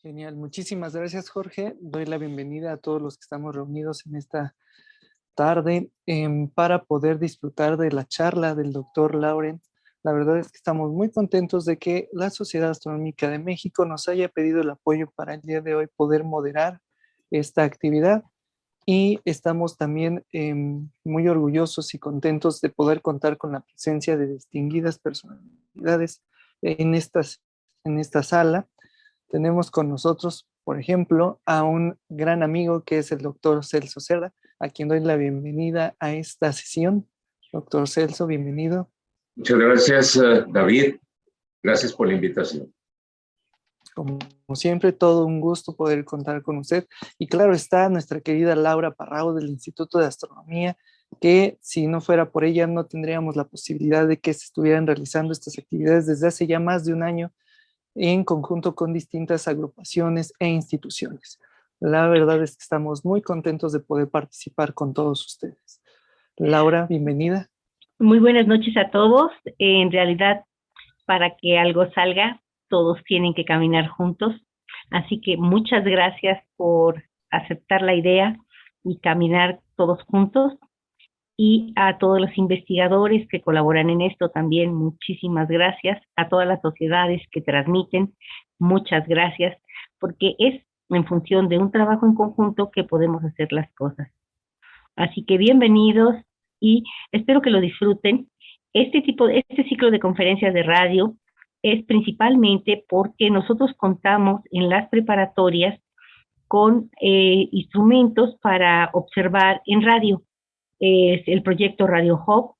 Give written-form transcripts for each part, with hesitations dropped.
Genial, muchísimas gracias, Jorge. Doy la bienvenida a todos los que estamos reunidos en esta tarde para poder disfrutar de la charla del doctor Lauren. La verdad es que estamos muy contentos de que la Sociedad Astronómica de México nos haya pedido el apoyo para el día de hoy poder moderar esta actividad y estamos también muy orgullosos y contentos de poder contar con la presencia de distinguidas personalidades en, en esta sala. Tenemos con nosotros, por ejemplo, a un gran amigo que es el doctor Celso Cerda, a quien doy la bienvenida a esta sesión. Doctor Celso, bienvenido. Muchas gracias, David. Gracias por la invitación. Como siempre, todo un gusto poder contar con usted. Y claro está nuestra querida Laura Parrao del Instituto de Astronomía, que si no fuera por ella no tendríamos la posibilidad de que se estuvieran realizando estas actividades desde hace ya más de un año en conjunto con distintas agrupaciones e instituciones. La verdad es que estamos muy contentos de poder participar con todos ustedes. Laura, bienvenida. Muy buenas noches a todos. En realidad, para que algo salga, todos tienen que caminar juntos. Así que muchas gracias por aceptar la idea y caminar todos juntos. Y a todos los investigadores que colaboran en esto también, muchísimas gracias. A todas las sociedades que transmiten, muchas gracias, porque es en función de un trabajo en conjunto que podemos hacer las cosas. Así que bienvenidos y espero que lo disfruten. Este ciclo de conferencias de radio es principalmente porque nosotros contamos en las preparatorias con instrumentos para observar en radio. Es el proyecto Radio Hub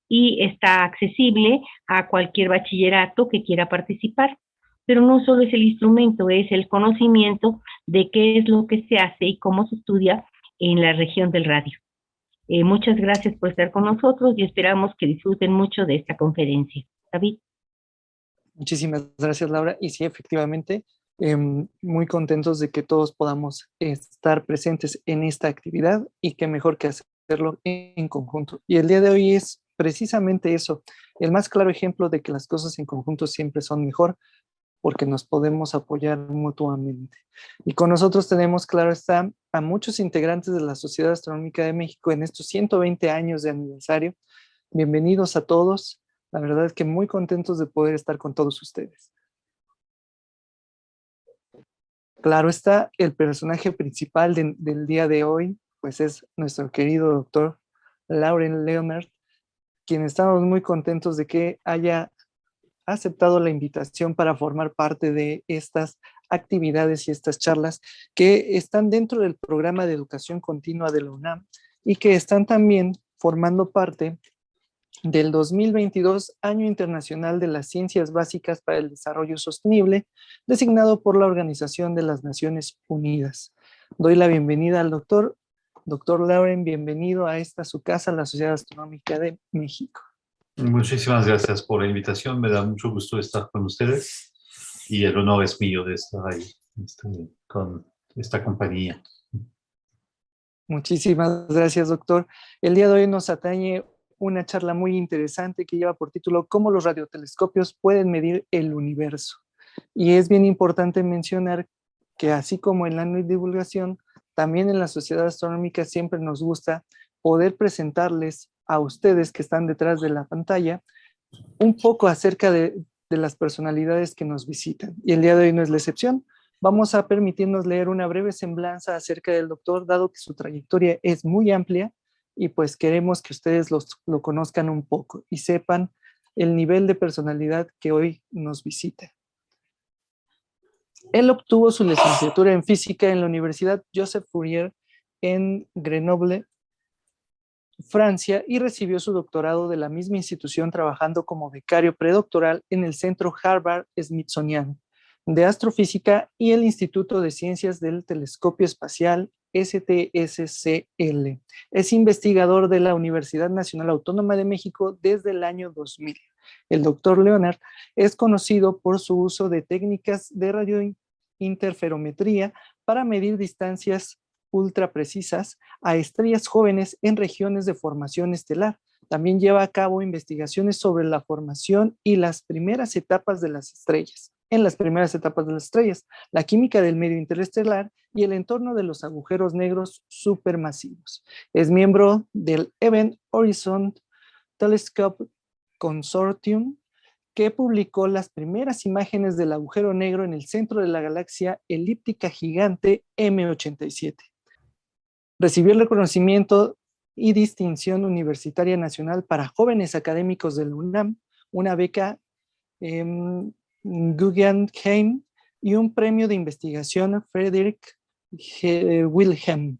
y está accesible a cualquier bachillerato que quiera participar. Pero no solo es el instrumento, es el conocimiento de qué es lo que se hace y cómo se estudia en la región del radio. Muchas gracias por estar con nosotros y esperamos que disfruten mucho de esta conferencia. David. Muchísimas gracias, Laura. Y sí, efectivamente, muy contentos de que todos podamos estar presentes en esta actividad y qué mejor que hacerlo en conjunto. Y el día de hoy es precisamente eso, el más claro ejemplo de que las cosas en conjunto siempre son mejor porque nos podemos apoyar mutuamente. Y con nosotros tenemos, claro está, a muchos integrantes de la Sociedad Astronómica de México en estos 120 años de aniversario. Bienvenidos a todos. La verdad es que muy contentos de poder estar con todos ustedes. Claro está, el personaje principal del día de hoy, pues es nuestro querido doctor Lauren Leonard, quien estamos muy contentos de que haya aceptado la invitación para formar parte de estas actividades y estas charlas que están dentro del programa de educación continua de la UNAM y que están también formando parte del 2022 Año Internacional de las Ciencias Básicas para el Desarrollo Sostenible, designado por la Organización de las Naciones Unidas. Doy la bienvenida al doctor Lauren, bienvenido a esta su casa, la Sociedad Astronómica de México. Muchísimas gracias por la invitación, me da mucho gusto estar con ustedes y el honor es mío de estar ahí con esta compañía. Muchísimas gracias, doctor. El día de hoy nos atañe una charla muy interesante que lleva por título ¿Cómo los radiotelescopios pueden medir el universo? Y es bien importante mencionar que así como en la divulgación, también en la Sociedad Astronómica siempre nos gusta poder presentarles a ustedes que están detrás de la pantalla un poco acerca de las personalidades que nos visitan. Y el día de hoy no es la excepción. Vamos a permitirnos leer una breve semblanza acerca del doctor, dado que su trayectoria es muy amplia y pues queremos que ustedes lo conozcan un poco y sepan el nivel de personalidad que hoy nos visita. Él obtuvo su licenciatura en física en la Universidad Joseph Fourier en Grenoble, Francia, y recibió su doctorado de la misma institución trabajando como becario predoctoral en el Centro Harvard-Smithsonian de Astrofísica y el Instituto de Ciencias del Telescopio Espacial STSCL. Es investigador de la Universidad Nacional Autónoma de México desde el año 2000. El doctor Leonard es conocido por su uso de técnicas de radiointerferometría para medir distancias ultra precisas a estrellas jóvenes en regiones de formación estelar. También lleva a cabo investigaciones sobre la formación y las primeras etapas de las estrellas. en las primeras etapas de las estrellas, la química del medio interestelar y el entorno de los agujeros negros supermasivos. Es miembro del Event Horizon Telescope Consortium, que publicó las primeras imágenes del agujero negro en el centro de la galaxia elíptica gigante M87. Recibió el reconocimiento y distinción universitaria nacional para jóvenes académicos de la UNAM, una beca Guggenheim y un premio de investigación Friedrich Wilhelm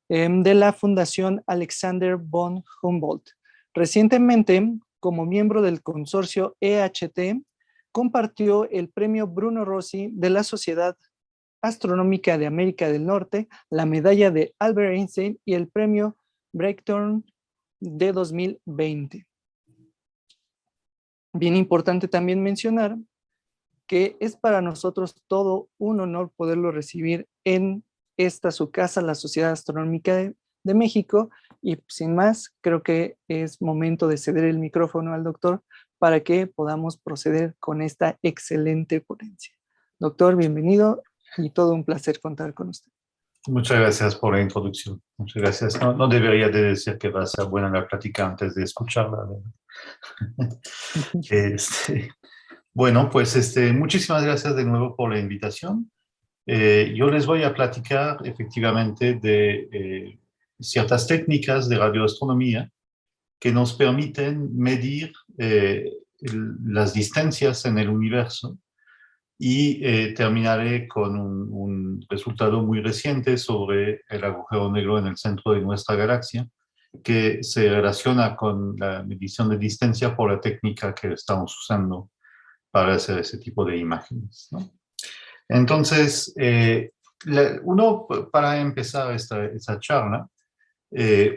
de la Fundación Alexander von Humboldt. Recientemente, como miembro del consorcio EHT, compartió el premio Bruno Rossi de la Sociedad Astronómica de América del Norte, la medalla de Albert Einstein y el premio Breakthrough de 2020. Bien importante también mencionar que es para nosotros todo un honor poderlo recibir en esta su casa, la Sociedad Astronómica de México, y sin más, creo que es momento de ceder el micrófono al doctor para que podamos proceder con esta excelente ponencia. Doctor, bienvenido y todo un placer contar con usted. Muchas gracias por la introducción. Muchas gracias. No debería de decir que va a ser buena la plática antes de escucharla. Bueno, pues muchísimas gracias de nuevo por la invitación. Yo les voy a platicar efectivamente de ciertas técnicas de radioastronomía que nos permiten medir las distancias en el universo, y terminaré con un resultado muy reciente sobre el agujero negro en el centro de nuestra galaxia, que se relaciona con la medición de distancia por la técnica que estamos usando para hacer ese tipo de imágenes, ¿no? Entonces, para empezar esta charla,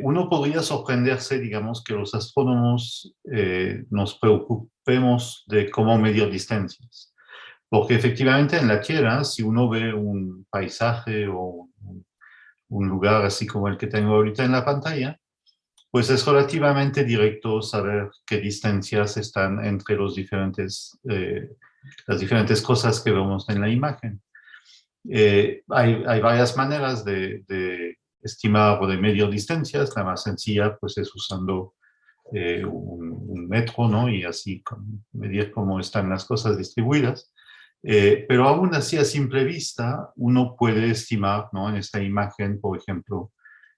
uno podría sorprenderse, digamos, que los astrónomos nos preocupemos de cómo medir distancias. Porque efectivamente en la Tierra, si uno ve un paisaje o un lugar así como el que tengo ahorita en la pantalla, pues es relativamente directo saber qué distancias están entre las diferentes cosas que vemos en la imagen. Hay varias maneras de estimar o de medir distancias. La más sencilla pues es usando un metro, ¿no? Y así medir cómo están las cosas distribuidas. Pero aún así, a simple vista, uno puede estimar, ¿no? En esta imagen, por ejemplo,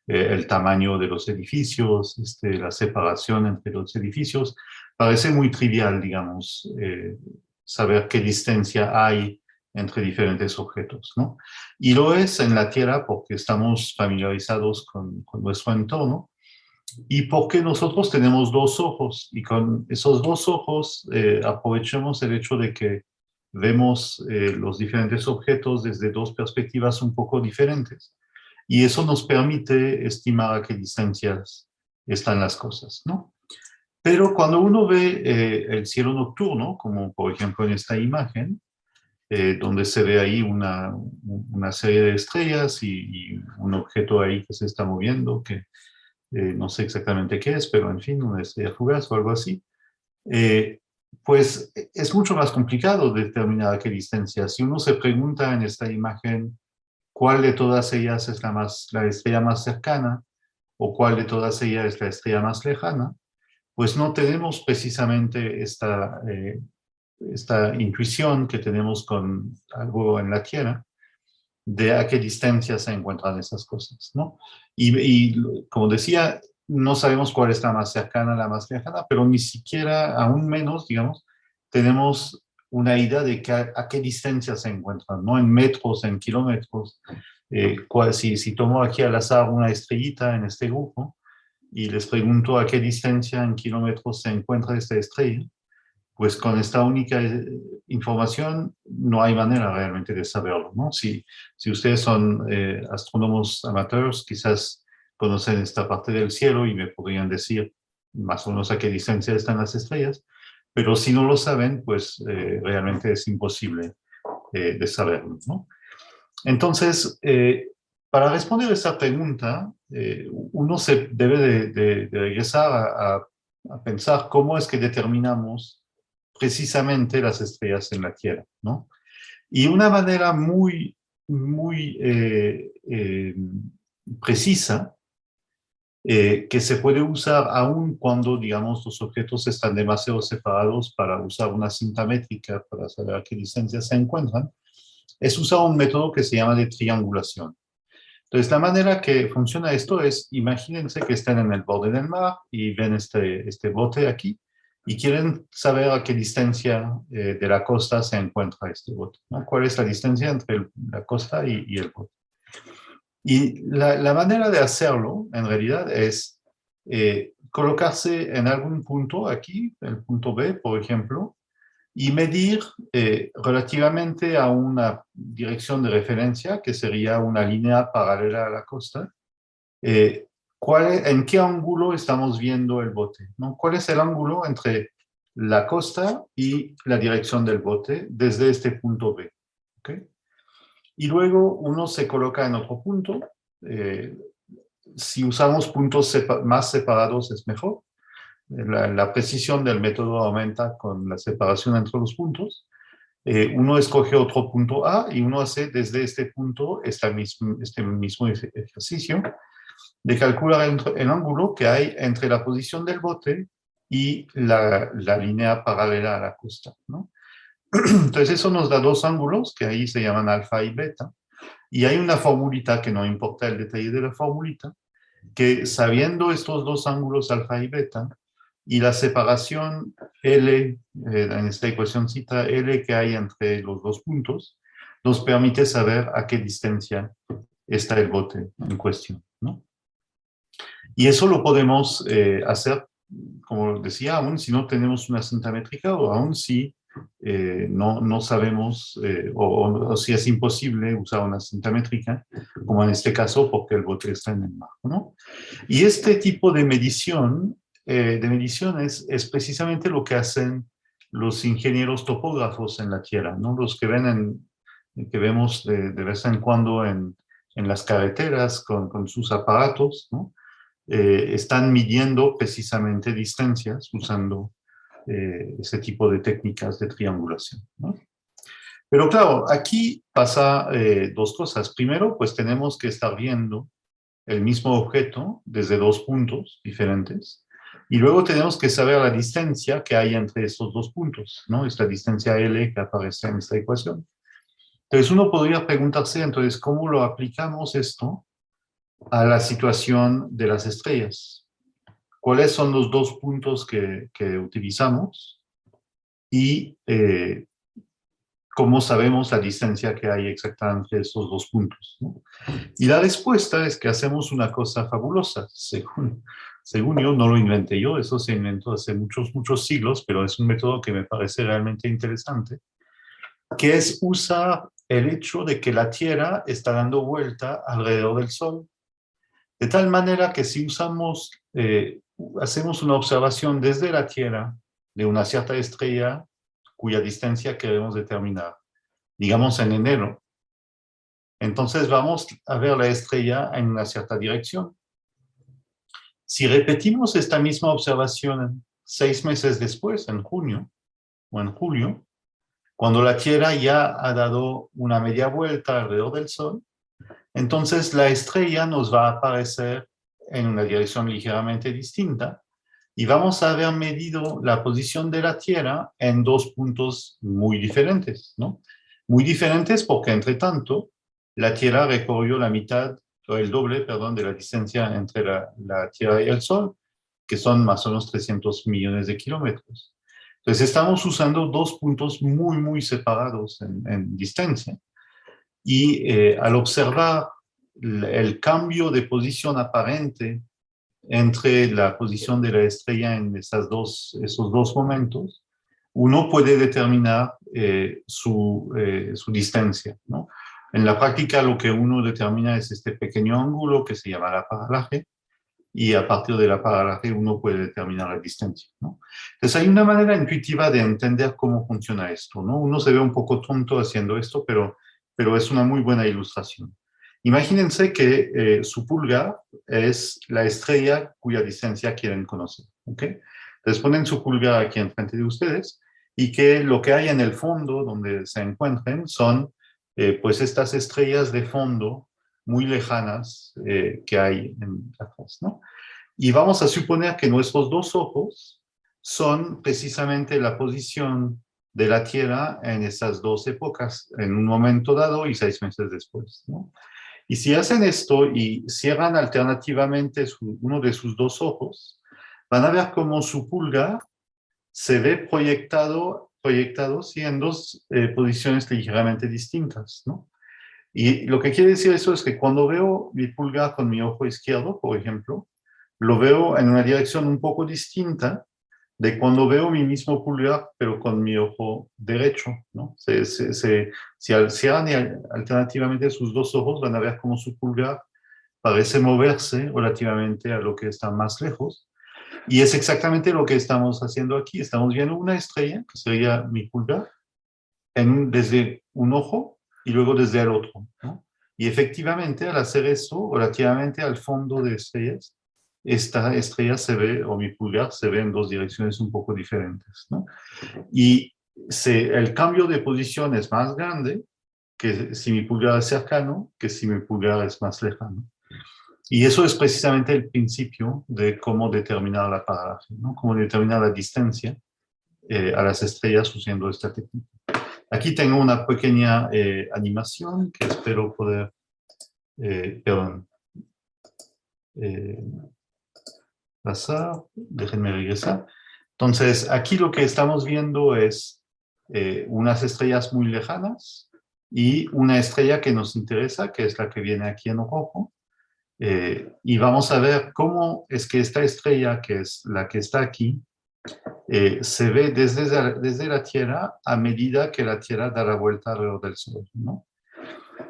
el tamaño de los edificios, la separación entre los edificios. Parece muy trivial, digamos, saber qué distancia hay entre diferentes objetos, ¿no? Y lo es en la Tierra porque estamos familiarizados con nuestro entorno y porque nosotros tenemos dos ojos, y con esos dos ojos aprovechamos el hecho de que vemos los diferentes objetos desde dos perspectivas un poco diferentes. Y eso nos permite estimar a qué distancias están las cosas, ¿no? Pero cuando uno ve el cielo nocturno, como por ejemplo en esta imagen, donde se ve ahí una serie de estrellas y un objeto ahí que se está moviendo, que no sé exactamente qué es, pero en fin, una estrella fugaz o algo así, pues es mucho más complicado determinar a qué distancia. Si uno se pregunta en esta imagen cuál de todas ellas es la estrella más cercana o cuál de todas ellas es la estrella más lejana, pues no tenemos precisamente esta intuición que tenemos con algo en la Tierra de a qué distancia se encuentran esas cosas, ¿no? Y como decía, no sabemos cuál es la más cercana, la más lejana, pero ni siquiera, aún menos, digamos, tenemos una idea de a qué distancia se encuentran, ¿no? En metros, en kilómetros. Si tomo aquí al azar una estrellita en este grupo y les pregunto a qué distancia en kilómetros se encuentra esta estrella, pues con esta única información no hay manera realmente de saberlo, ¿no? Si ustedes son astrónomos amateurs, quizás conocen esta parte del cielo y me podrían decir más o menos a qué distancia están las estrellas, pero si no lo saben, pues realmente es imposible de saberlo, ¿no? Entonces, para responder a esta pregunta, uno se debe de regresar a pensar cómo es que determinamos precisamente las estrellas en la Tierra, ¿no? Y una manera muy precisa que se puede usar aún cuando, digamos, los objetos están demasiado separados para usar una cinta métrica para saber a qué distancia se encuentran, es usar un método que se llama de triangulación. Entonces, la manera que funciona esto es, imagínense que están en el borde del mar y ven este bote aquí y quieren saber a qué distancia de la costa se encuentra este bote, ¿no? ¿Cuál es la distancia entre la costa y el bote? Y la manera de hacerlo, en realidad, es colocarse en algún punto aquí, el punto B, por ejemplo, y medir relativamente a una dirección de referencia, que sería una línea paralela a la costa, en qué ángulo estamos viendo el bote, ¿no? ¿Cuál es el ángulo entre la costa y la dirección del bote desde este punto B? ¿Okay? Y luego uno se coloca en otro punto. Si usamos puntos más separados es mejor. La precisión del método aumenta con la separación entre los puntos. Uno escoge otro punto A y uno hace desde este punto este mismo ejercicio de calcular el ángulo que hay entre la posición del bote y la línea paralela a la costa, ¿no? Entonces eso nos da dos ángulos que ahí se llaman alfa y beta. Y hay una formulita, que no importa el detalle de la formulita, que sabiendo estos dos ángulos alfa y beta y la separación L, en esta ecuacióncita L que hay entre los dos puntos, nos permite saber a qué distancia está el bote en cuestión, ¿no? Y eso lo podemos hacer, como decía, aún si no tenemos una cinta métrica o aún si no sabemos o si es imposible usar una cinta métrica, como en este caso porque el bote está en el mar, ¿no? Y este tipo de medición es precisamente lo que hacen los ingenieros topógrafos en la Tierra, ¿no? Los que vemos de vez en cuando en las carreteras con sus aparatos, ¿no? Están midiendo precisamente distancias usando ese tipo de técnicas de triangulación, ¿no? Pero claro, aquí pasa dos cosas. Primero, pues tenemos que estar viendo el mismo objeto desde dos puntos diferentes. Y luego tenemos que saber la distancia que hay entre estos dos puntos, ¿no? Esta distancia L que aparece en esta ecuación. Entonces uno podría preguntarse, entonces, ¿cómo lo aplicamos esto a la situación de las estrellas? ¿Cuáles son los dos puntos que utilizamos? Y cómo sabemos la distancia que hay exactamente entre estos dos puntos, ¿no? Y la respuesta es que hacemos una cosa fabulosa. Según yo, no lo inventé yo, eso se inventó hace muchos siglos, pero es un método que me parece realmente interesante, que es usar el hecho de que la Tierra está dando vuelta alrededor del Sol, de tal manera que si hacemos una observación desde la Tierra de una cierta estrella cuya distancia queremos determinar, digamos en enero, entonces vamos a ver la estrella en una cierta dirección. Si repetimos esta misma observación 6 meses después, en junio o en julio, cuando la Tierra ya ha dado una media vuelta alrededor del Sol, entonces la estrella nos va a aparecer en una dirección ligeramente distinta y vamos a haber medido la posición de la Tierra en dos puntos muy diferentes, ¿no? Muy diferentes porque, entre tanto, la Tierra recorrió la mitad, o el doble, perdón, de la distancia entre la Tierra y el Sol, que son más o menos 300 millones de kilómetros. Entonces estamos usando dos puntos muy separados en distancia. Y al observar el cambio de posición aparente entre la posición de la estrella en esos dos momentos, uno puede determinar su distancia, ¿no? En la práctica lo que uno determina es este pequeño ángulo que se llama la paralaje, y a partir de la paralaje uno puede determinar la distancia, ¿no? Entonces hay una manera intuitiva de entender cómo funciona esto, ¿no? Uno se ve un poco tonto haciendo esto, pero es una muy buena ilustración. Imagínense que su pulgar es la estrella cuya distancia quieren conocer, ¿ok? Entonces ponen su pulgar aquí enfrente de ustedes y que lo que hay en el fondo donde se encuentren son pues estas estrellas de fondo muy lejanas que hay atrás, ¿no? Y vamos a suponer que nuestros dos ojos son precisamente la posición de la Tierra en esas dos épocas, en un momento dado y 6 meses después, ¿no? Y si hacen esto y cierran alternativamente uno de sus dos ojos, van a ver cómo su pulgar se ve proyectado sí, en dos posiciones ligeramente distintas, ¿no? Y lo que quiere decir eso es que cuando veo mi pulgar con mi ojo izquierdo, por ejemplo, lo veo en una dirección un poco distinta de cuando veo mi mismo pulgar, pero con mi ojo derecho, ¿no? Si cierran alternativamente sus dos ojos, van a ver cómo su pulgar parece moverse relativamente a lo que está más lejos. Y es exactamente lo que estamos haciendo aquí. Estamos viendo una estrella, que sería mi pulgar, desde un ojo y luego desde el otro, ¿no? Y efectivamente, al hacer eso, relativamente al fondo de estrellas, esta estrella se ve, o mi pulgar se ve en dos direcciones un poco diferentes, ¿no? Y el cambio de posición es más grande que si mi pulgar es cercano, que si mi pulgar es más lejano. Y eso es precisamente el principio de cómo determinar la paralaje, ¿no? Cómo determinar la distancia a las estrellas usando esta técnica. Aquí tengo una pequeña animación que espero poder, pasar. Déjenme regresar. Entonces, aquí lo que estamos viendo es unas estrellas muy lejanas y una estrella que nos interesa, que es la que viene aquí en rojo. Y vamos a ver cómo es que esta estrella, que es la que está aquí, se ve desde la Tierra a medida que la Tierra da la vuelta alrededor del Sol, ¿no?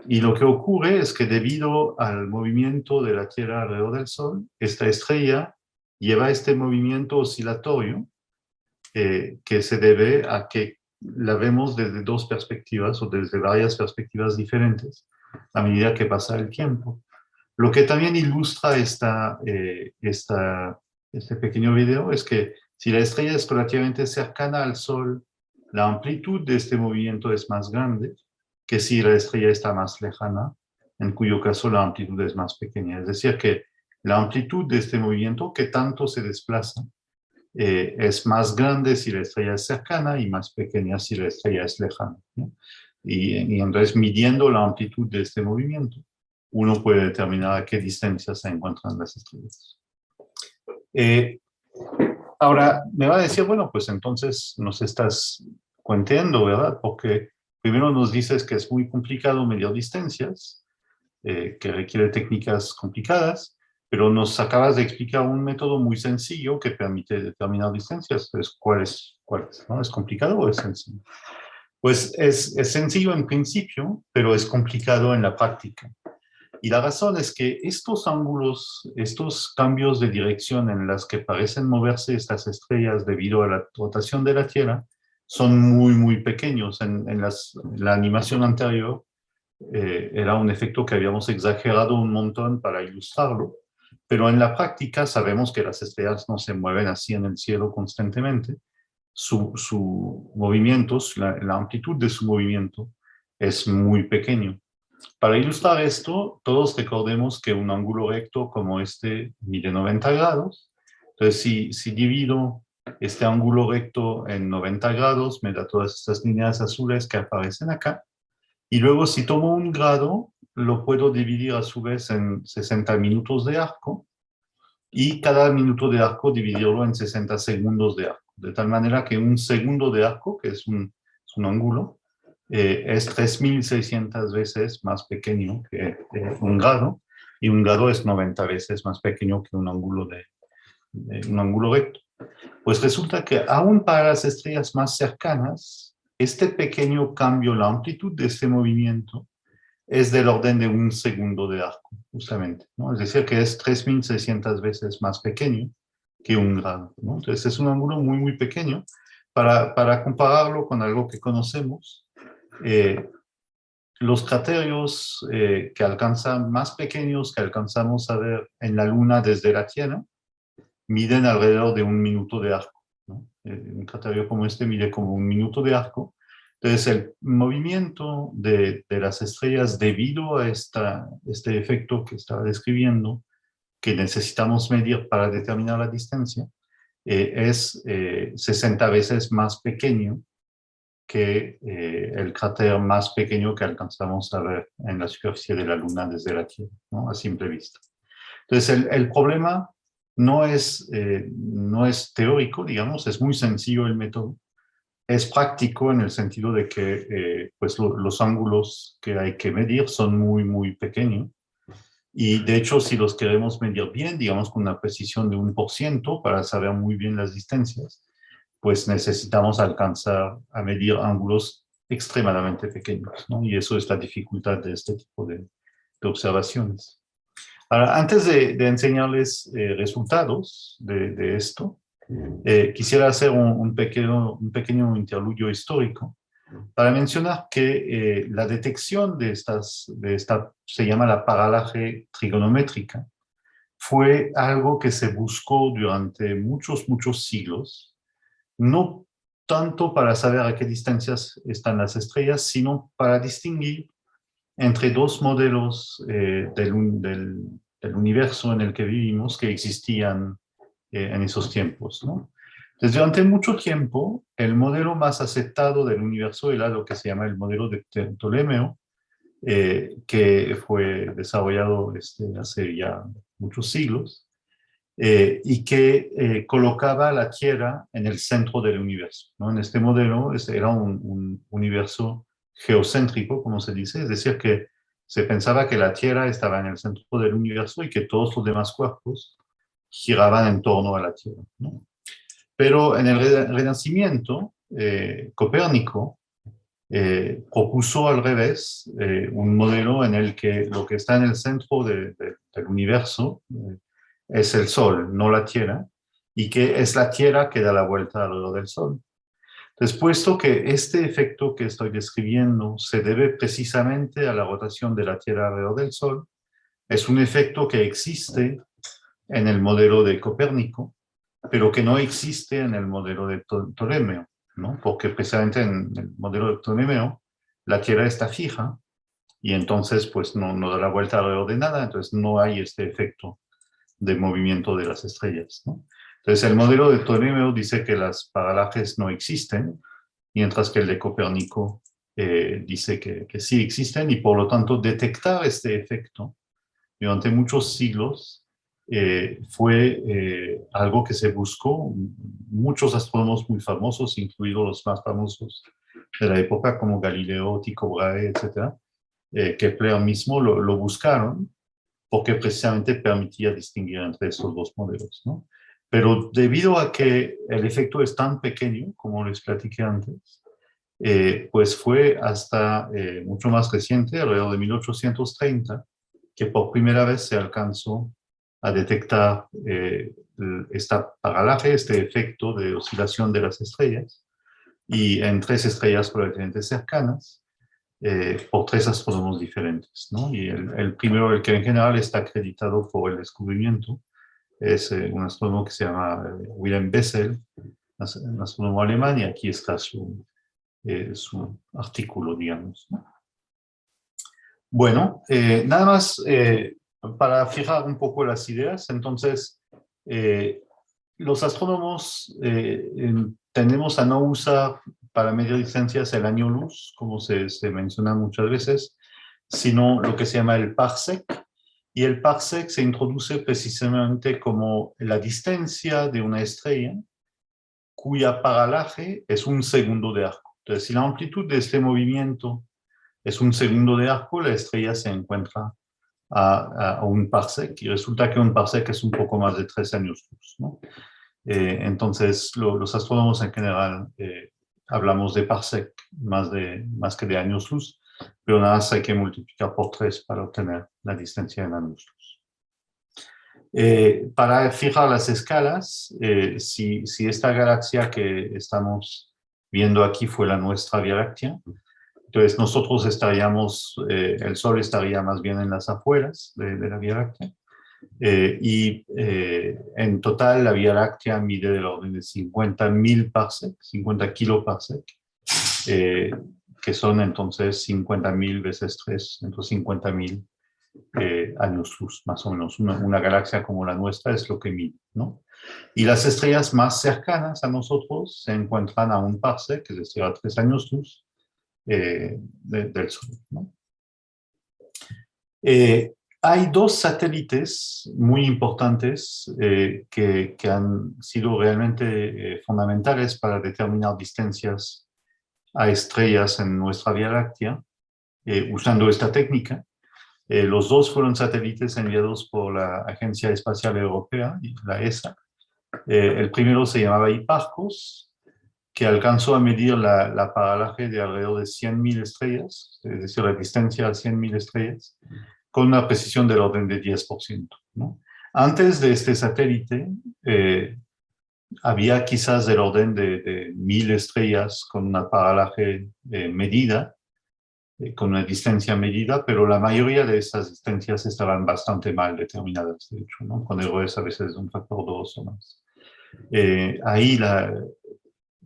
Y lo que ocurre es que debido al movimiento de la Tierra alrededor del Sol, esta estrella lleva este movimiento oscilatorio que se debe a que la vemos desde dos perspectivas o desde varias perspectivas diferentes a medida que pasa el tiempo. Lo que también ilustra este pequeño video es que si la estrella es relativamente cercana al Sol, la amplitud de este movimiento es más grande que si la estrella está más lejana, en cuyo caso la amplitud es más pequeña. Es decir, que la amplitud de este movimiento, que tanto se desplaza, es más grande si la estrella es cercana y más pequeña si la estrella es lejana, ¿no? Y entonces, midiendo la amplitud de este movimiento, uno puede determinar a qué distancia se encuentran las estrellas. Ahora, me va a decir, bueno, pues entonces nos estás cuenteando, ¿verdad? Porque primero nos dices que es muy complicado medir distancias, que requiere técnicas complicadas, pero nos acabas de explicar un método muy sencillo que permite determinar distancias. Entonces, ¿cuál es? ¿No? ¿Es complicado o es sencillo? Pues es sencillo en principio, pero es complicado en la práctica. Y la razón es que estos ángulos, estos cambios de dirección en las que parecen moverse estas estrellas debido a la rotación de la Tierra, son muy, muy pequeños. En la animación anterior era un efecto que habíamos exagerado un montón para ilustrarlo, pero en la práctica sabemos que las estrellas no se mueven así en el cielo constantemente. Su movimiento, la amplitud de su movimiento es muy pequeño. Para ilustrar esto, todos recordemos que un ángulo recto como este mide 90 grados. Entonces, si divido este ángulo recto en 90 grados, me da todas estas líneas azules que aparecen acá. Y luego, si tomo un grado, lo puedo dividir a su vez en 60 minutos de arco. Y cada minuto de arco dividirlo en 60 segundos de arco. De tal manera que un segundo de arco, que es un ángulo, es 3.600 veces más pequeño que un grado, y un grado es 90 veces más pequeño que un ángulo recto. Pues resulta que aún para las estrellas más cercanas, este pequeño cambio, la amplitud de este movimiento, es del orden de un segundo de arco, justamente, ¿no? Es decir, que es 3.600 veces más pequeño que un grado, ¿no? Entonces es un ángulo muy, muy pequeño. Para compararlo con algo que conocemos, los cráteres que alcanzan, más pequeños que alcanzamos a ver en la Luna desde la Tierra, miden alrededor de un minuto de arco, ¿no? un craterio como este mide como 1 minuto de arco. Entonces, el movimiento de las estrellas debido a este efecto que estaba describiendo, que necesitamos medir para determinar la distancia, es 60 veces más pequeño que el cráter más pequeño que alcanzamos a ver en la superficie de la Luna desde la Tierra, ¿no? A simple vista. Entonces, el problema no es teórico, digamos, es muy sencillo el método. Es práctico en el sentido de que pues los ángulos que hay que medir son muy, muy pequeños. Y de hecho, si los queremos medir bien, digamos con una precisión de 1% para saber muy bien las distancias, pues necesitamos alcanzar a medir ángulos extremadamente pequeños, ¿no? Y eso es la dificultad de este tipo de observaciones. Ahora, antes de enseñarles resultados de esto, quisiera hacer un pequeño interludio histórico para mencionar que la detección de esta se llama la paralaje trigonométrica, fue algo que se buscó durante muchos siglos, no tanto para saber a qué distancias están las estrellas, sino para distinguir entre dos modelos del universo en el que vivimos que existían en esos tiempos, ¿no? Entonces, durante mucho tiempo, el modelo más aceptado del universo era lo que se llama el modelo de Ptolomeo, que fue desarrollado hace ya muchos siglos, y que colocaba la Tierra en el centro del universo, ¿no? En este modelo era un universo geocéntrico, como se dice, es decir, que se pensaba que la Tierra estaba en el centro del universo y que todos los demás cuerpos giraban en torno a la Tierra, ¿no? Pero en el Renacimiento, Copérnico propuso al revés un modelo en el que lo que está en el centro del universo es el Sol, no la Tierra, y que es la Tierra que da la vuelta alrededor del Sol. Entonces, puesto que este efecto que estoy describiendo se debe precisamente a la rotación de la Tierra alrededor del Sol, es un efecto que existe en el modelo de Copérnico, pero que no existe en el modelo de Ptolomeo, ¿no? Porque precisamente en el modelo de Ptolomeo la Tierra está fija y entonces pues no da la vuelta alrededor de nada, entonces no hay este efecto de movimiento de las estrellas, ¿no? Entonces el modelo de Ptolomeo dice que las paralajes no existen, mientras que el de Copérnico dice que sí existen, y por lo tanto detectar este efecto durante muchos siglos fue algo que se buscó. Muchos astrónomos muy famosos, incluidos los más famosos de la época como Galileo, Tycho Brahe, etc., Kepler mismo lo buscaron porque precisamente permitía distinguir entre estos dos modelos, ¿no? Pero debido a que el efecto es tan pequeño, como les platiqué antes, pues fue hasta mucho más reciente, alrededor de 1830, que por primera vez se alcanzó a detectar esta paralaje, este efecto de oscilación de las estrellas, y en 3 estrellas relativamente cercanas, por 3 astrónomos diferentes, ¿no? Y el primero, el que en general está acreditado por el descubrimiento, es un astrónomo que se llama Wilhelm Bessel, un astrónomo alemán, y aquí está su artículo, digamos, ¿no? Bueno, nada más para fijar un poco las ideas. Entonces, los astrónomos tendemos a no usar para medir distancias el año luz, como se menciona muchas veces, sino lo que se llama el parsec. Y el parsec se introduce precisamente como la distancia de una estrella cuya paralaje es 1 segundo de arco. Entonces, si la amplitud de este movimiento es 1 segundo de arco, la estrella se encuentra a 1 parsec, y resulta que 1 parsec es un poco más de 3 años luz, ¿no? Entonces, los astrónomos en general hablamos de parsec más que de años luz, pero nada más hay que multiplicar por 3 para obtener la distancia en años luz. Para fijar las escalas, si esta galaxia que estamos viendo aquí fuera nuestra Vía Láctea, entonces nosotros estaríamos, el Sol estaría más bien en las afueras de la Vía Láctea, En total la Vía Láctea mide del orden de 50.000 parsec, 50 kiloparsec, que son entonces 50.000 veces 3, entonces 50.000 años luz, más o menos. Una galaxia como la nuestra es lo que mide, ¿no? Y las estrellas más cercanas a nosotros se encuentran a un parsec, es decir, a 3 años luz del Sol, ¿no? Hay dos satélites muy importantes que han sido realmente fundamentales para determinar distancias a estrellas en nuestra Vía Láctea, usando esta técnica. Los dos fueron satélites enviados por la Agencia Espacial Europea, la ESA. El primero se llamaba Hipparcos, que alcanzó a medir la paralaje de alrededor de 100.000 estrellas, es decir, la distancia a 100.000 estrellas, con una precisión del orden de 10%, ¿no? Antes de este satélite, había quizás del orden de 1.000 estrellas con una paralaje medida, con una distancia medida, pero la mayoría de estas distancias estaban bastante mal determinadas, de hecho, ¿no? Con errores a veces de un factor 2 o más. Ahí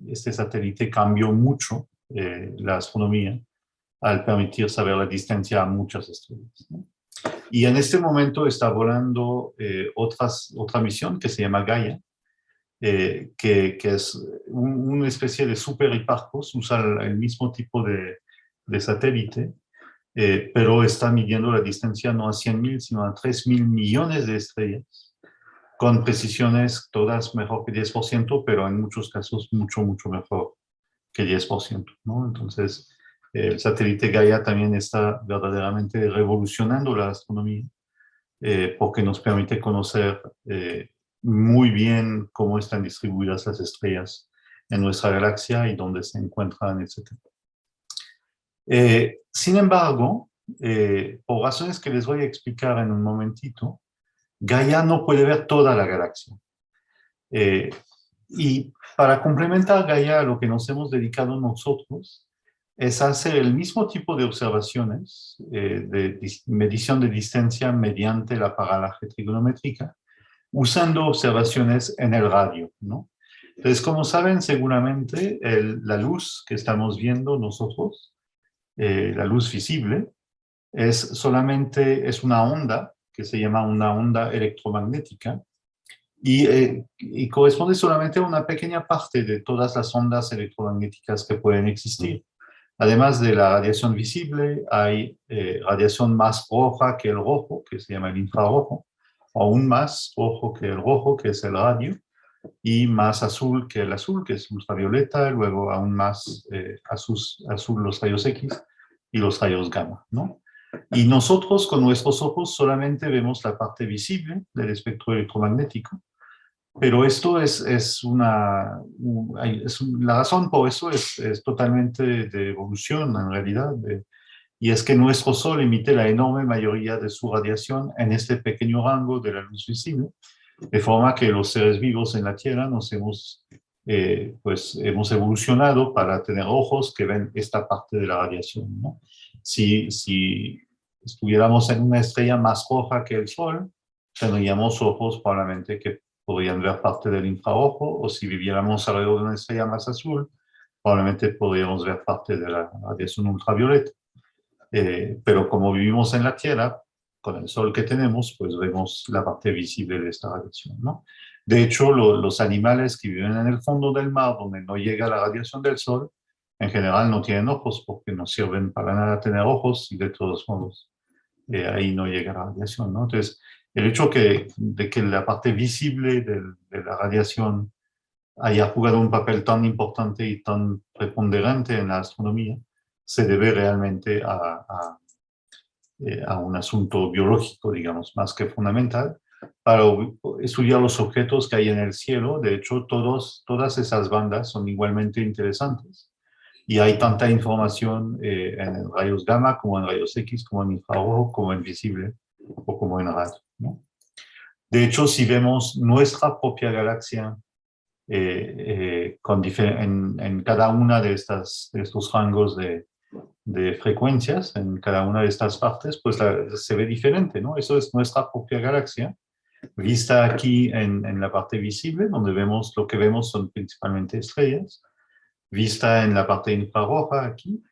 este satélite cambió mucho la astronomía al permitir saber la distancia a muchas estrellas, ¿no? Y en este momento está volando otra misión que se llama Gaia, que es una especie de super Hipparcos, usa el mismo tipo de satélite, pero está midiendo la distancia no a 100.000, sino a 3.000 millones de estrellas, con precisiones todas mejor que 10%, pero en muchos casos mucho, mucho mejor que 10%, ¿no? Entonces, el satélite Gaia también está verdaderamente revolucionando la astronomía, porque nos permite conocer muy bien cómo están distribuidas las estrellas en nuestra galaxia y dónde se encuentran, etc. Sin embargo, por razones que les voy a explicar en un momentito, Gaia no puede ver toda la galaxia. Y para complementar Gaia, a lo que nos hemos dedicado nosotros es hacer el mismo tipo de observaciones de medición de distancia mediante la paralaje trigonométrica, usando observaciones en el radio, ¿no? Entonces, como saben seguramente, la luz que estamos viendo nosotros, la luz visible, es una onda que se llama una onda electromagnética, y corresponde solamente a una pequeña parte de todas las ondas electromagnéticas que pueden existir. Además de la radiación visible, hay radiación más roja que el rojo, que se llama el infrarrojo, o aún más rojo que el rojo, que es el radio, y más azul que el azul, que es ultravioleta, luego aún más azul los rayos X y los rayos gamma, ¿no? Y nosotros con nuestros ojos solamente vemos la parte visible del espectro electromagnético, pero esto la razón por eso es totalmente de evolución en realidad, y es que nuestro Sol emite la enorme mayoría de su radiación en este pequeño rango de la luz visible, de forma que los seres vivos en la Tierra hemos evolucionado para tener ojos que ven esta parte de la radiación, ¿no? Si estuviéramos en una estrella más roja que el Sol, tendríamos ojos probablemente que podrían ver parte del infrarrojo, o si viviéramos alrededor de una estrella más azul, probablemente podríamos ver parte de la radiación ultravioleta. Pero como vivimos en la Tierra, con el Sol que tenemos, pues vemos la parte visible de esta radiación, ¿no? De hecho, los animales que viven en el fondo del mar, donde no llega la radiación del Sol, en general no tienen ojos, porque no sirven para nada tener ojos, y de todos modos ahí no llega la radiación, ¿no? Entonces, el hecho de que la parte visible de la radiación haya jugado un papel tan importante y tan preponderante en la astronomía se debe realmente a un asunto biológico, digamos, más que fundamental, para estudiar los objetos que hay en el cielo. De hecho, todas esas bandas son igualmente interesantes. Y hay tanta información en rayos gamma, como en rayos X, como en infrarrojo, como en visible o como en radio, ¿no? De hecho, si vemos nuestra propia galaxia en cada una de estos rangos de frecuencias, en cada una de estas partes, pues se ve diferente, ¿no? Eso es nuestra propia galaxia, Vista aquí en la parte visible, donde vemos lo que vemos son principalmente estrellas. Vista en la parte infrarroja aquí,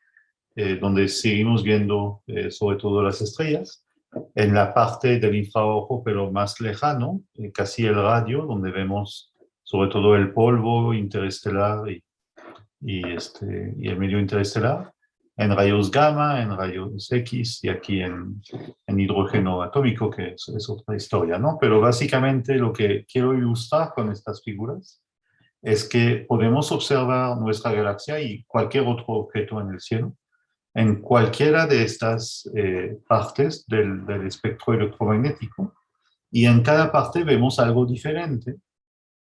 donde seguimos viendo sobre todo las estrellas. En la parte del infrarrojo, pero más lejano, casi el radio, donde vemos sobre todo el polvo interestelar y el medio interestelar. En rayos gamma, en rayos X y aquí en hidrógeno atómico, que es otra historia, ¿no? Pero básicamente lo que quiero ilustrar con estas figuras es que podemos observar nuestra galaxia y cualquier otro objeto en el cielo en cualquiera de estas partes del espectro electromagnético, y en cada parte vemos algo diferente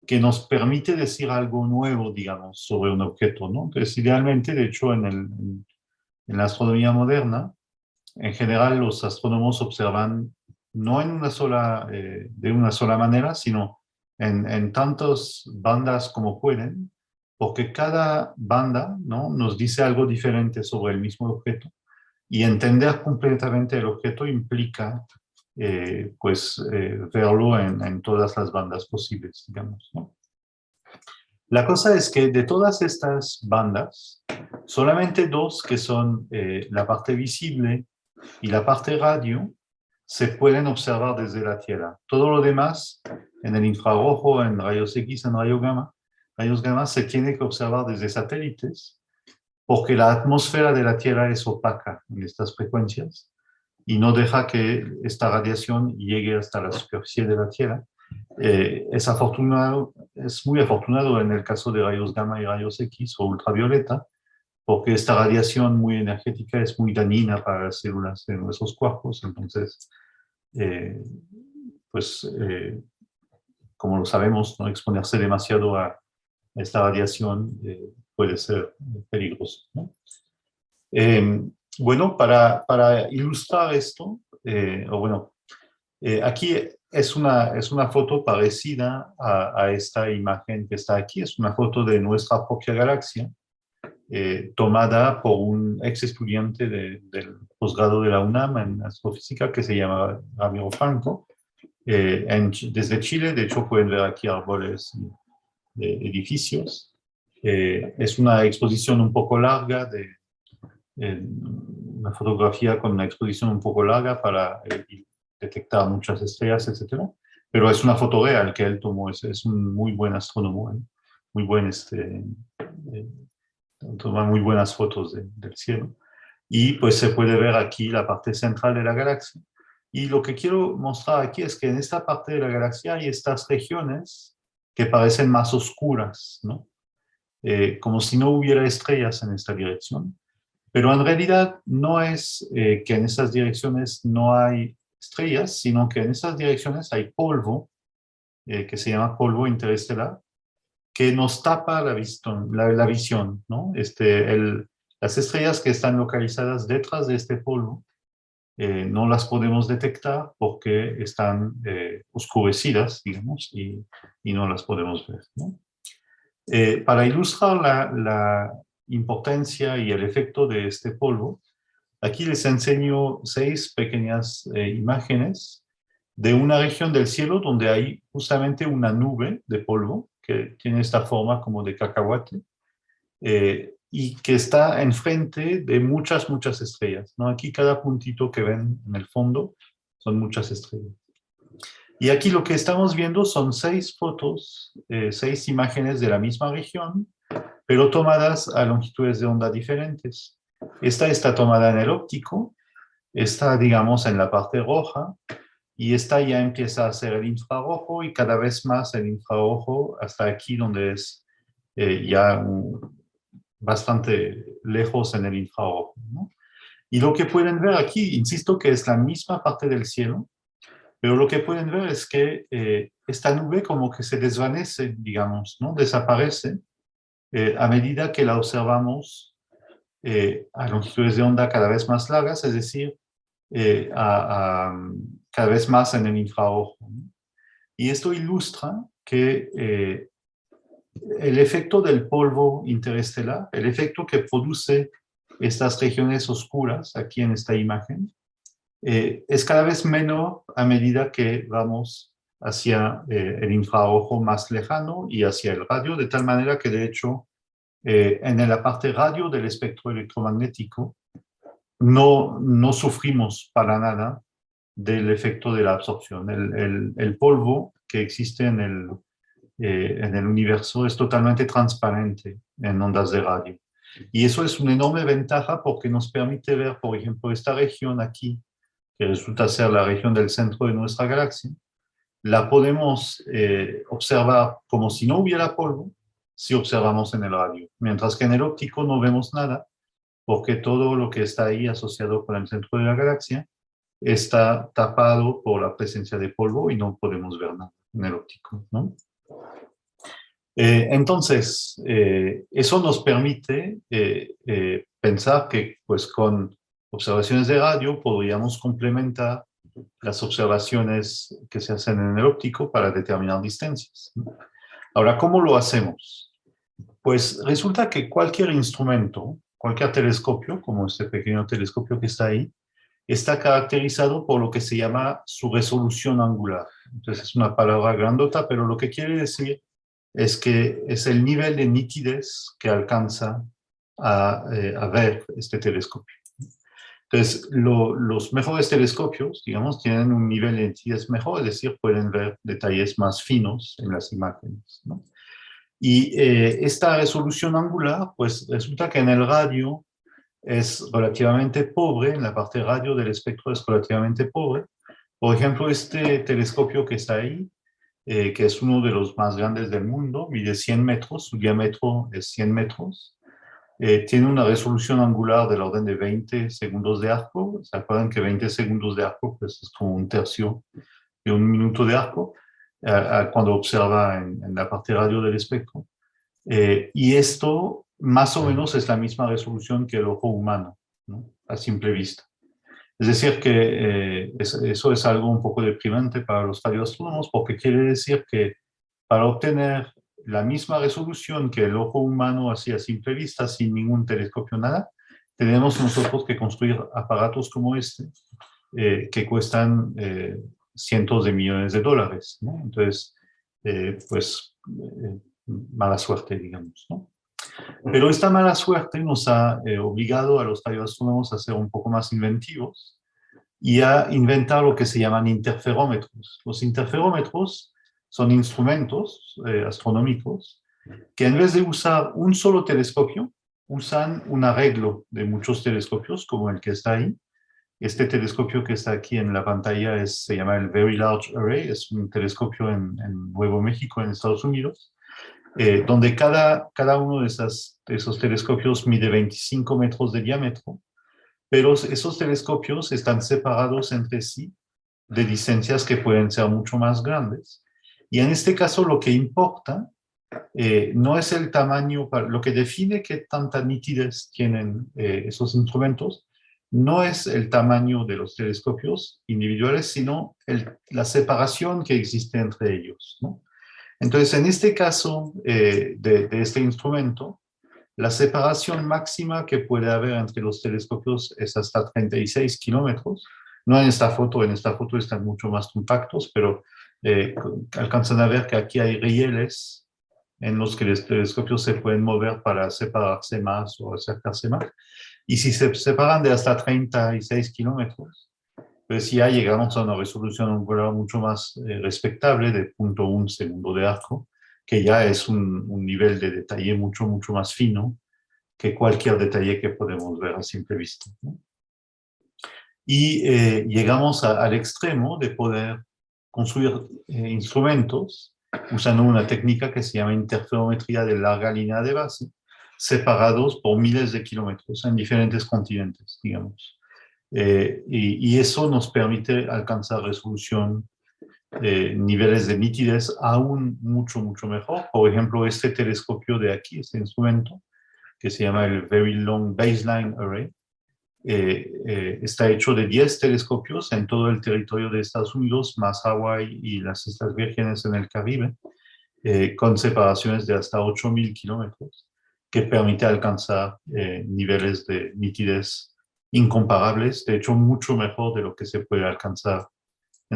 que nos permite decir algo nuevo, digamos, sobre un objeto, ¿no? Entonces, idealmente, de hecho, en la astronomía moderna, en general los astrónomos observan no en de una sola manera, sino en tantas bandas como pueden, porque cada banda, ¿no?, nos dice algo diferente sobre el mismo objeto, y entender completamente el objeto implica verlo en todas las bandas posibles, digamos, ¿no? La cosa es que de todas estas bandas, solamente dos, que son la parte visible y la parte radio, se pueden observar desde la Tierra. Todo lo demás, en el infrarrojo, en rayos X, en rayos gamma, se tiene que observar desde satélites, porque la atmósfera de la Tierra es opaca en estas frecuencias y no deja que esta radiación llegue hasta la superficie de la Tierra. Es muy afortunado en el caso de rayos gamma y rayos X o ultravioleta, porque esta radiación muy energética es muy dañina para las células de nuestros cuerpos. Entonces, como lo sabemos, no exponerse demasiado a esta radiación puede ser peligroso, ¿no? Bueno, para ilustrar esto, aquí es una foto parecida a esta imagen que está aquí. Es una foto de nuestra propia galaxia, tomada por un ex estudiante del posgrado de la UNAM en astrofísica que se llama Ramiro Franco. Desde Chile, de hecho, pueden ver aquí árboles y edificios. Es una exposición un poco larga, una fotografía con una exposición un poco larga para detectar muchas estrellas, etc. Pero es una foto real que él tomó. Es un muy buen astrónomo, muy buen, toma muy buenas fotos del cielo. Y pues se puede ver aquí la parte central de la galaxia. Y lo que quiero mostrar aquí es que en esta parte de la galaxia hay estas regiones que parecen más oscuras, ¿no? Como si no hubiera estrellas en esta dirección. Pero en realidad no es que en estas direcciones no hay estrellas, sino que en estas direcciones hay polvo, que se llama polvo interestelar, que nos tapa la visión, ¿no? Las estrellas que están localizadas detrás de este polvo no las podemos detectar porque están oscurecidas, digamos, y no las podemos ver, ¿no? Para ilustrar la importancia y el efecto de este polvo, aquí les enseño 6 pequeñas imágenes de una región del cielo donde hay justamente una nube de polvo que tiene esta forma como de cacahuate y que está enfrente de muchas estrellas, ¿no? Aquí cada puntito que ven en el fondo son muchas estrellas. Y aquí lo que estamos viendo son 6 fotos, 6 imágenes de la misma región, pero tomadas a longitudes de onda diferentes. Esta está tomada en el óptico, esta, digamos, en la parte roja, y esta ya empieza a ser el infrarrojo, y cada vez más el infrarrojo hasta aquí, donde es bastante lejos en el infrarrojo, ¿no? Y lo que pueden ver aquí, insisto que es la misma parte del cielo, pero lo que pueden ver es que esta nube como que se desvanece, digamos, ¿no? Desaparece a medida que la observamos a longitudes de onda cada vez más largas, es decir, cada vez más en el infrarrojo, ¿no? Y esto ilustra que el efecto del polvo interestelar, el efecto que produce estas regiones oscuras aquí en esta imagen, es cada vez menor a medida que vamos hacia el infrarrojo más lejano y hacia el radio, de tal manera que de hecho en la parte radio del espectro electromagnético no sufrimos para nada del efecto de la absorción. El polvo que existe en el universo es totalmente transparente en ondas de radio. Y eso es una enorme ventaja porque nos permite ver, por ejemplo, esta región aquí, que resulta ser la región del centro de nuestra galaxia, la podemos observar como si no hubiera polvo si observamos en el radio, mientras que en el óptico no vemos nada, porque todo lo que está ahí asociado con el centro de la galaxia está tapado por la presencia de polvo y no podemos ver nada en el óptico, ¿no? Entonces, eso nos permite pensar que pues, con observaciones de radio podríamos complementar las observaciones que se hacen en el óptico para determinar distancias. Ahora, ¿cómo lo hacemos? Pues resulta que cualquier instrumento, cualquier telescopio, como este pequeño telescopio que está ahí, está caracterizado por lo que se llama su resolución angular. Entonces es una palabra grandota, pero lo que quiere decir es que es el nivel de nitidez que alcanza a ver este telescopio. Entonces, los mejores telescopios, digamos, tienen un nivel de nitidez mejor, es decir, pueden ver detalles más finos en las imágenes, ¿no? Y esta resolución angular, pues resulta que en el radio es relativamente pobre, en la parte radio del espectro es relativamente pobre. Por ejemplo, este telescopio que está ahí, que es uno de los más grandes del mundo, mide 100 metros, su diámetro es 100 metros, tiene una resolución angular del orden de 20 segundos de arco. ¿Se acuerdan que 20 segundos de arco pues, es como un tercio de un minuto de arco cuando observa en la parte radio del espectro? Y esto más o menos es la misma resolución que el ojo humano, ¿no? A simple vista. Es decir, que eso es algo un poco deprimente para los radioastrónomos porque quiere decir que para obtener la misma resolución que el ojo humano hacía a simple vista, sin ningún telescopio, nada, tenemos nosotros que construir aparatos como este, que cuestan cientos de millones de dólares, ¿no? Entonces, mala suerte, digamos, ¿no? Pero esta mala suerte nos ha obligado a los radioastrónomos a ser un poco más inventivos y a inventar lo que se llaman interferómetros. Los interferómetros son instrumentos astronómicos que en vez de usar un solo telescopio, usan un arreglo de muchos telescopios, como el que está ahí. Este telescopio que está aquí en la pantalla se llama el Very Large Array, es un telescopio en Nuevo México, en Estados Unidos, donde cada uno de esos telescopios mide 25 metros de diámetro, pero esos telescopios están separados entre sí de distancias que pueden ser mucho más grandes. Y en este caso lo que importa no es el tamaño, lo que define qué tanta nitidez tienen esos instrumentos, no es el tamaño de los telescopios individuales, sino la separación que existe entre ellos, ¿no? Entonces, en este caso de este instrumento, la separación máxima que puede haber entre los telescopios es hasta 36 kilómetros. No en esta foto están mucho más compactos, pero alcanzan a ver que aquí hay rieles en los que los telescopios se pueden mover para separarse más o acercarse más. Y si se separan de hasta 36 kilómetros, pues ya llegamos a una resolución angular mucho más respetable de 0.1 segundo de arco, que ya es un nivel de detalle mucho más fino que cualquier detalle que podemos ver a simple vista, ¿no? Y llegamos al extremo de poder construir instrumentos usando una técnica que se llama interferometría de larga línea de base, separados por miles de kilómetros en diferentes continentes, digamos. Y eso nos permite alcanzar resolución, niveles de nitidez aún mucho mejor. Por ejemplo, este telescopio de aquí, este instrumento, que se llama el Very Long Baseline Array, está hecho de 10 telescopios en todo el territorio de Estados Unidos, más Hawái y las Islas Vírgenes en el Caribe, con separaciones de hasta 8.000 kilómetros, que permite alcanzar niveles de nitidez incomparables, de hecho mucho mejor de lo que se puede alcanzar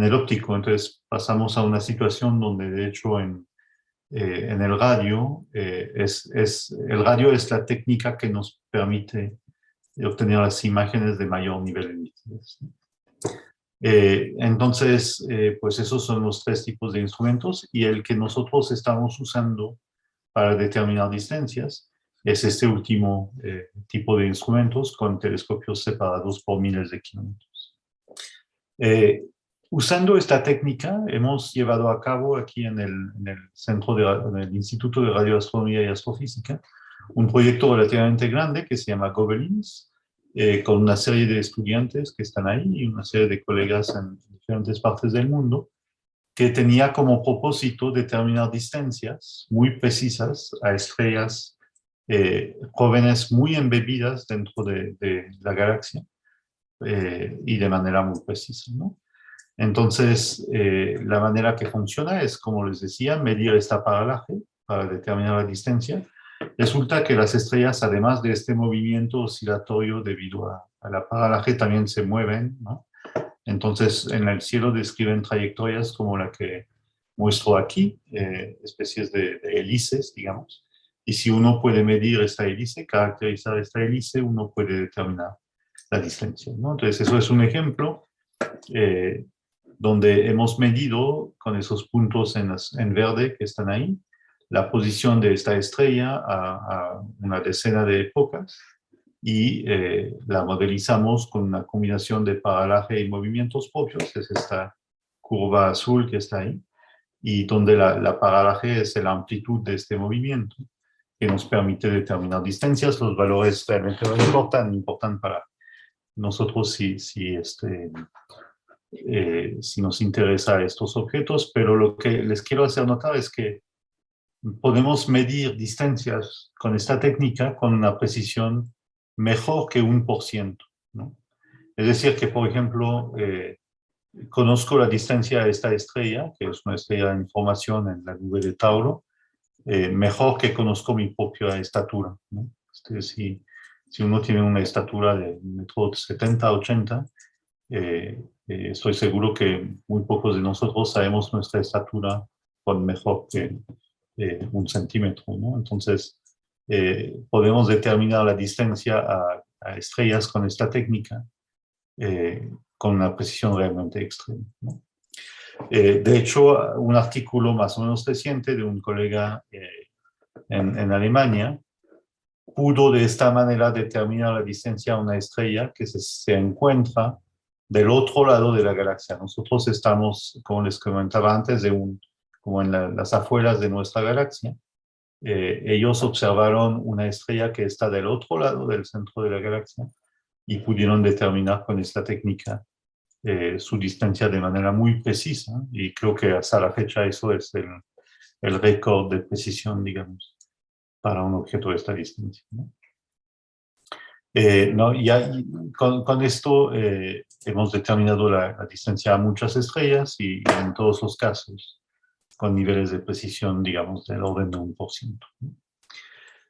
el óptico. Entonces pasamos a una situación donde de hecho en el radio, el radio es la técnica que nos permite obtener las imágenes de mayor nivel de nitidez. Entonces, pues esos son los tres tipos de instrumentos, y el que nosotros estamos usando para determinar distancias es este último tipo de instrumentos con telescopios separados por miles de kilómetros. Usando esta técnica, hemos llevado a cabo aquí en el Instituto de Radioastronomía y Astrofísica un proyecto relativamente grande que se llama Gobelins, con una serie de estudiantes que están ahí y una serie de colegas en diferentes partes del mundo, que tenía como propósito determinar distancias muy precisas a estrellas jóvenes muy embebidas dentro de la galaxia, y de manera muy precisa, ¿no? Entonces, la manera que funciona es, como les decía, medir este paralaje para determinar la distancia. Resulta que las estrellas, además de este movimiento oscilatorio debido a la paralaje, también se mueven, ¿no? Entonces, en el cielo describen trayectorias como la que muestro aquí, especies de hélices, digamos. Y si uno puede medir esta hélice, caracterizar esta hélice, uno puede determinar la distancia, ¿no? Entonces, eso es un ejemplo donde hemos medido con esos puntos en verde que están ahí, la posición de esta estrella a una decena de épocas, y la modelizamos con una combinación de paralaje y movimientos propios. Es esta curva azul que está ahí, y donde la paralaje es la amplitud de este movimiento, que nos permite determinar distancias. Los valores realmente no importan para nosotros si nos interesa estos objetos, pero lo que les quiero hacer notar es que podemos medir distancias con esta técnica con una precisión mejor que 1%, ¿no? Es decir, que por ejemplo, conozco la distancia a esta estrella, que es una estrella en formación en la nube de Tauro, mejor que conozco mi propia estatura, ¿no? Si uno tiene una estatura de 1,70 m, 80 m, estoy seguro que muy pocos de nosotros sabemos nuestra estatura con mejor que 1 centímetro, ¿no? Entonces, podemos determinar la distancia a estrellas con esta técnica con una precisión realmente extrema, ¿no? De hecho, un artículo más o menos reciente de un colega en Alemania pudo de esta manera determinar la distancia a una estrella que se encuentra del otro lado de la galaxia. Nosotros estamos, como les comentaba antes, como en las afueras de nuestra galaxia. Ellos observaron una estrella que está del otro lado del centro de la galaxia y pudieron determinar con esta técnica su distancia de manera muy precisa, y creo que hasta la fecha eso es el récord de precisión, digamos, para un objeto de esta distancia, ¿no? Con esto hemos determinado la distancia a muchas estrellas, y en todos los casos con niveles de precisión, digamos, del orden de 1%, ¿no?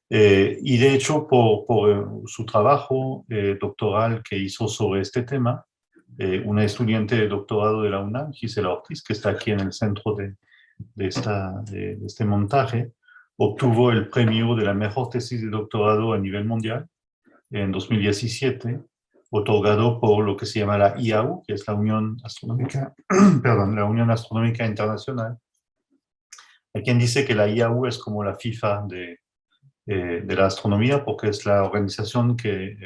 Y de hecho, por su trabajo doctoral que hizo sobre este tema, una estudiante de doctorado de la UNAM, Gisela Ortiz, que está aquí en el centro de este montaje, obtuvo el premio de la mejor tesis de doctorado a nivel mundial en 2017, otorgado por lo que se llama la IAU, que es la Unión Astronómica, perdón, la Unión Astronómica Internacional. Hay quien dice que la IAU es como la FIFA de la astronomía, porque es la organización que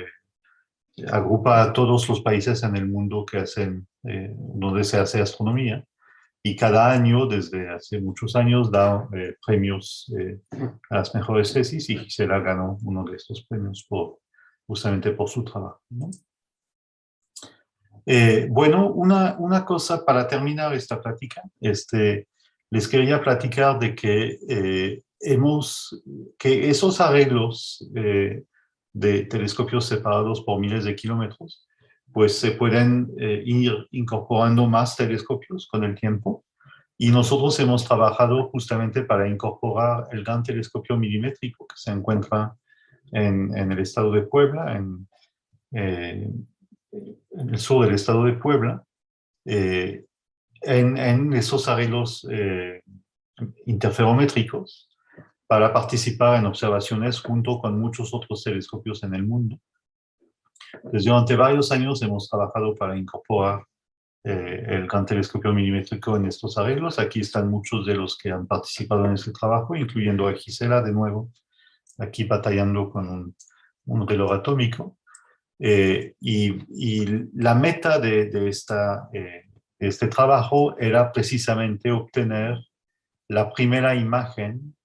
agrupa a todos los países en el mundo que donde se hace astronomía, y cada año, desde hace muchos años, da premios a las mejores tesis, y Gisela ganó uno de estos premios justamente por su trabajo, ¿no? Bueno, una cosa para terminar esta plática, les quería platicar de que que esos arreglos de telescopios separados por miles de kilómetros, pues se pueden ir incorporando más telescopios con el tiempo, y nosotros hemos trabajado justamente para incorporar el gran telescopio milimétrico que se encuentra en el estado de Puebla, en el sur del estado de Puebla, en esos arreglos interferométricos para participar en observaciones junto con muchos otros telescopios en el mundo. Entonces, durante varios años hemos trabajado para incorporar el Gran Telescopio Milimétrico en estos arreglos. Aquí están muchos de los que han participado en este trabajo, incluyendo a Gisela, de nuevo, aquí batallando con un reloj atómico. Y la meta de este trabajo era precisamente obtener la primera imagen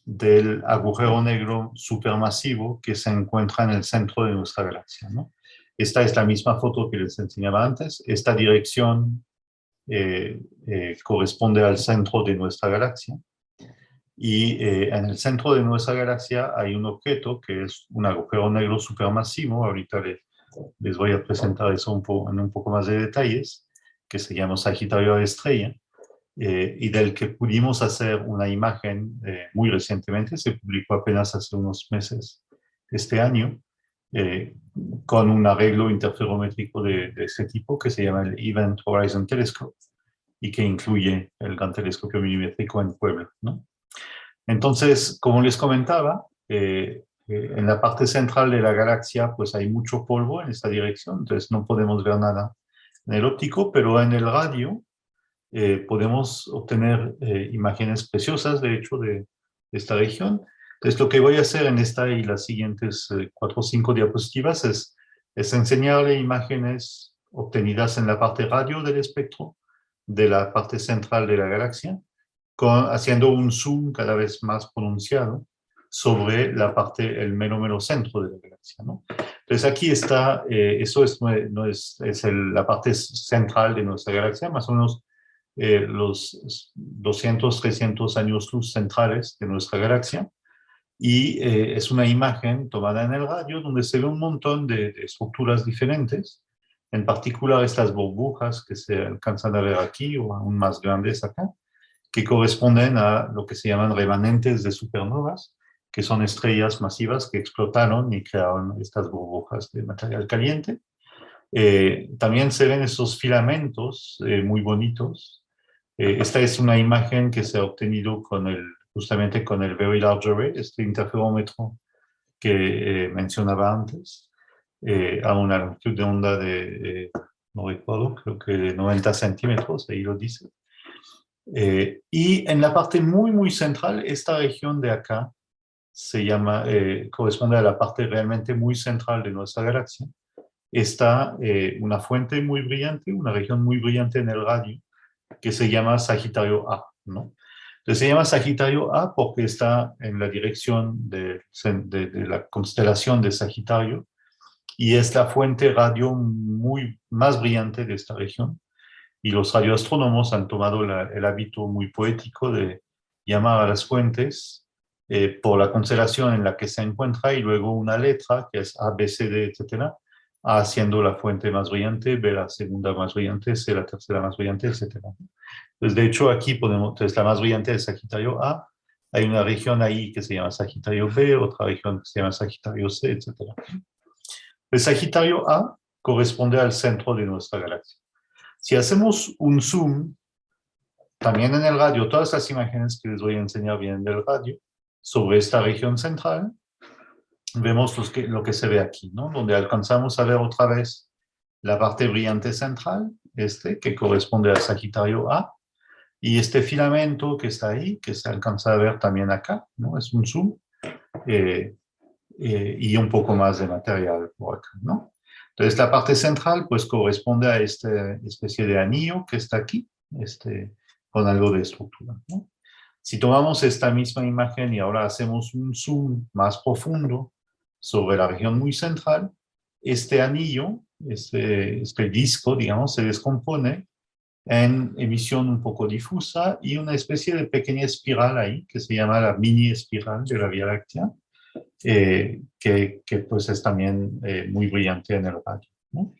del agujero negro supermasivo que se encuentra en el centro de nuestra galaxia, ¿no? Esta es la misma foto que les enseñaba antes. Esta dirección corresponde al centro de nuestra galaxia. Y en el centro de nuestra galaxia hay un objeto que es un agujero negro supermasivo. Ahorita les voy a presentar eso en un poco más de detalles, que se llama Sagitario A Estrella, y del que pudimos hacer una imagen muy recientemente. Se publicó apenas hace unos meses este año, con un arreglo interferométrico de este tipo que se llama el Event Horizon Telescope y que incluye el Gran Telescopio Milimétrico en Puebla, ¿no? Entonces, como les comentaba, en la parte central de la galaxia pues hay mucho polvo en esta dirección, entonces no podemos ver nada en el óptico, pero en el radio podemos obtener imágenes preciosas, de hecho, de esta región. Entonces, lo que voy a hacer en esta y las siguientes 4 o 5 diapositivas es enseñarle imágenes obtenidas en la parte radio del espectro, de la parte central de la galaxia, haciendo un zoom cada vez más pronunciado sobre la parte, el mero centro de la galaxia, ¿no? Entonces aquí está, eso es la parte central de nuestra galaxia, más o menos los 200, 300 años luz centrales de nuestra galaxia, y es una imagen tomada en el radio donde se ve un montón de estructuras diferentes, en particular estas burbujas que se alcanzan a ver aquí o aún más grandes acá, que corresponden a lo que se llaman remanentes de supernovas, que son estrellas masivas que explotaron y crearon estas burbujas de material caliente. También se ven esos filamentos muy bonitos. Esta es una imagen que se ha obtenido justamente con el Very Large Array, este interferómetro que mencionaba antes, a una longitud de onda de, no recuerdo, creo que de 90 centímetros, ahí lo dice. Y en la parte muy central, esta región de acá se llama, corresponde a la parte realmente muy central de nuestra galaxia. Está una fuente muy brillante, una región muy brillante en el radio, que se llama Sagitario A, ¿no? Entonces se llama Sagitario A porque está en la dirección de la constelación de Sagitario y es la fuente radio más brillante de esta región. Y los radioastrónomos han tomado el hábito muy poético de llamar a las fuentes por la constelación en la que se encuentra y luego una letra que es A, B, C, D, etcétera, A siendo la fuente más brillante, B la segunda más brillante, C la tercera más brillante, etcétera. Entonces, de hecho, aquí entonces la más brillante es Sagitario A, hay una región ahí que se llama Sagitario B, otra región que se llama Sagitario C, etcétera. El Sagitario A corresponde al centro de nuestra galaxia. Si hacemos un zoom, también en el radio, todas las imágenes que les voy a enseñar vienen del radio, sobre esta región central, vemos lo que se ve aquí, ¿no? Donde alcanzamos a ver otra vez la parte brillante central, que corresponde al Sagitario A, y este filamento que está ahí, que se alcanza a ver también acá, ¿no? Es un zoom, y un poco más de material por acá, ¿no? Entonces la parte central pues corresponde a esta especie de anillo que está aquí, con algo de estructura, ¿no? Si tomamos esta misma imagen y ahora hacemos un zoom más profundo sobre la región muy central, este anillo, este disco, digamos, se descompone en emisión un poco difusa y una especie de pequeña espiral ahí, que se llama la mini espiral de la Vía Láctea, que pues es también muy brillante en el radio, ¿no?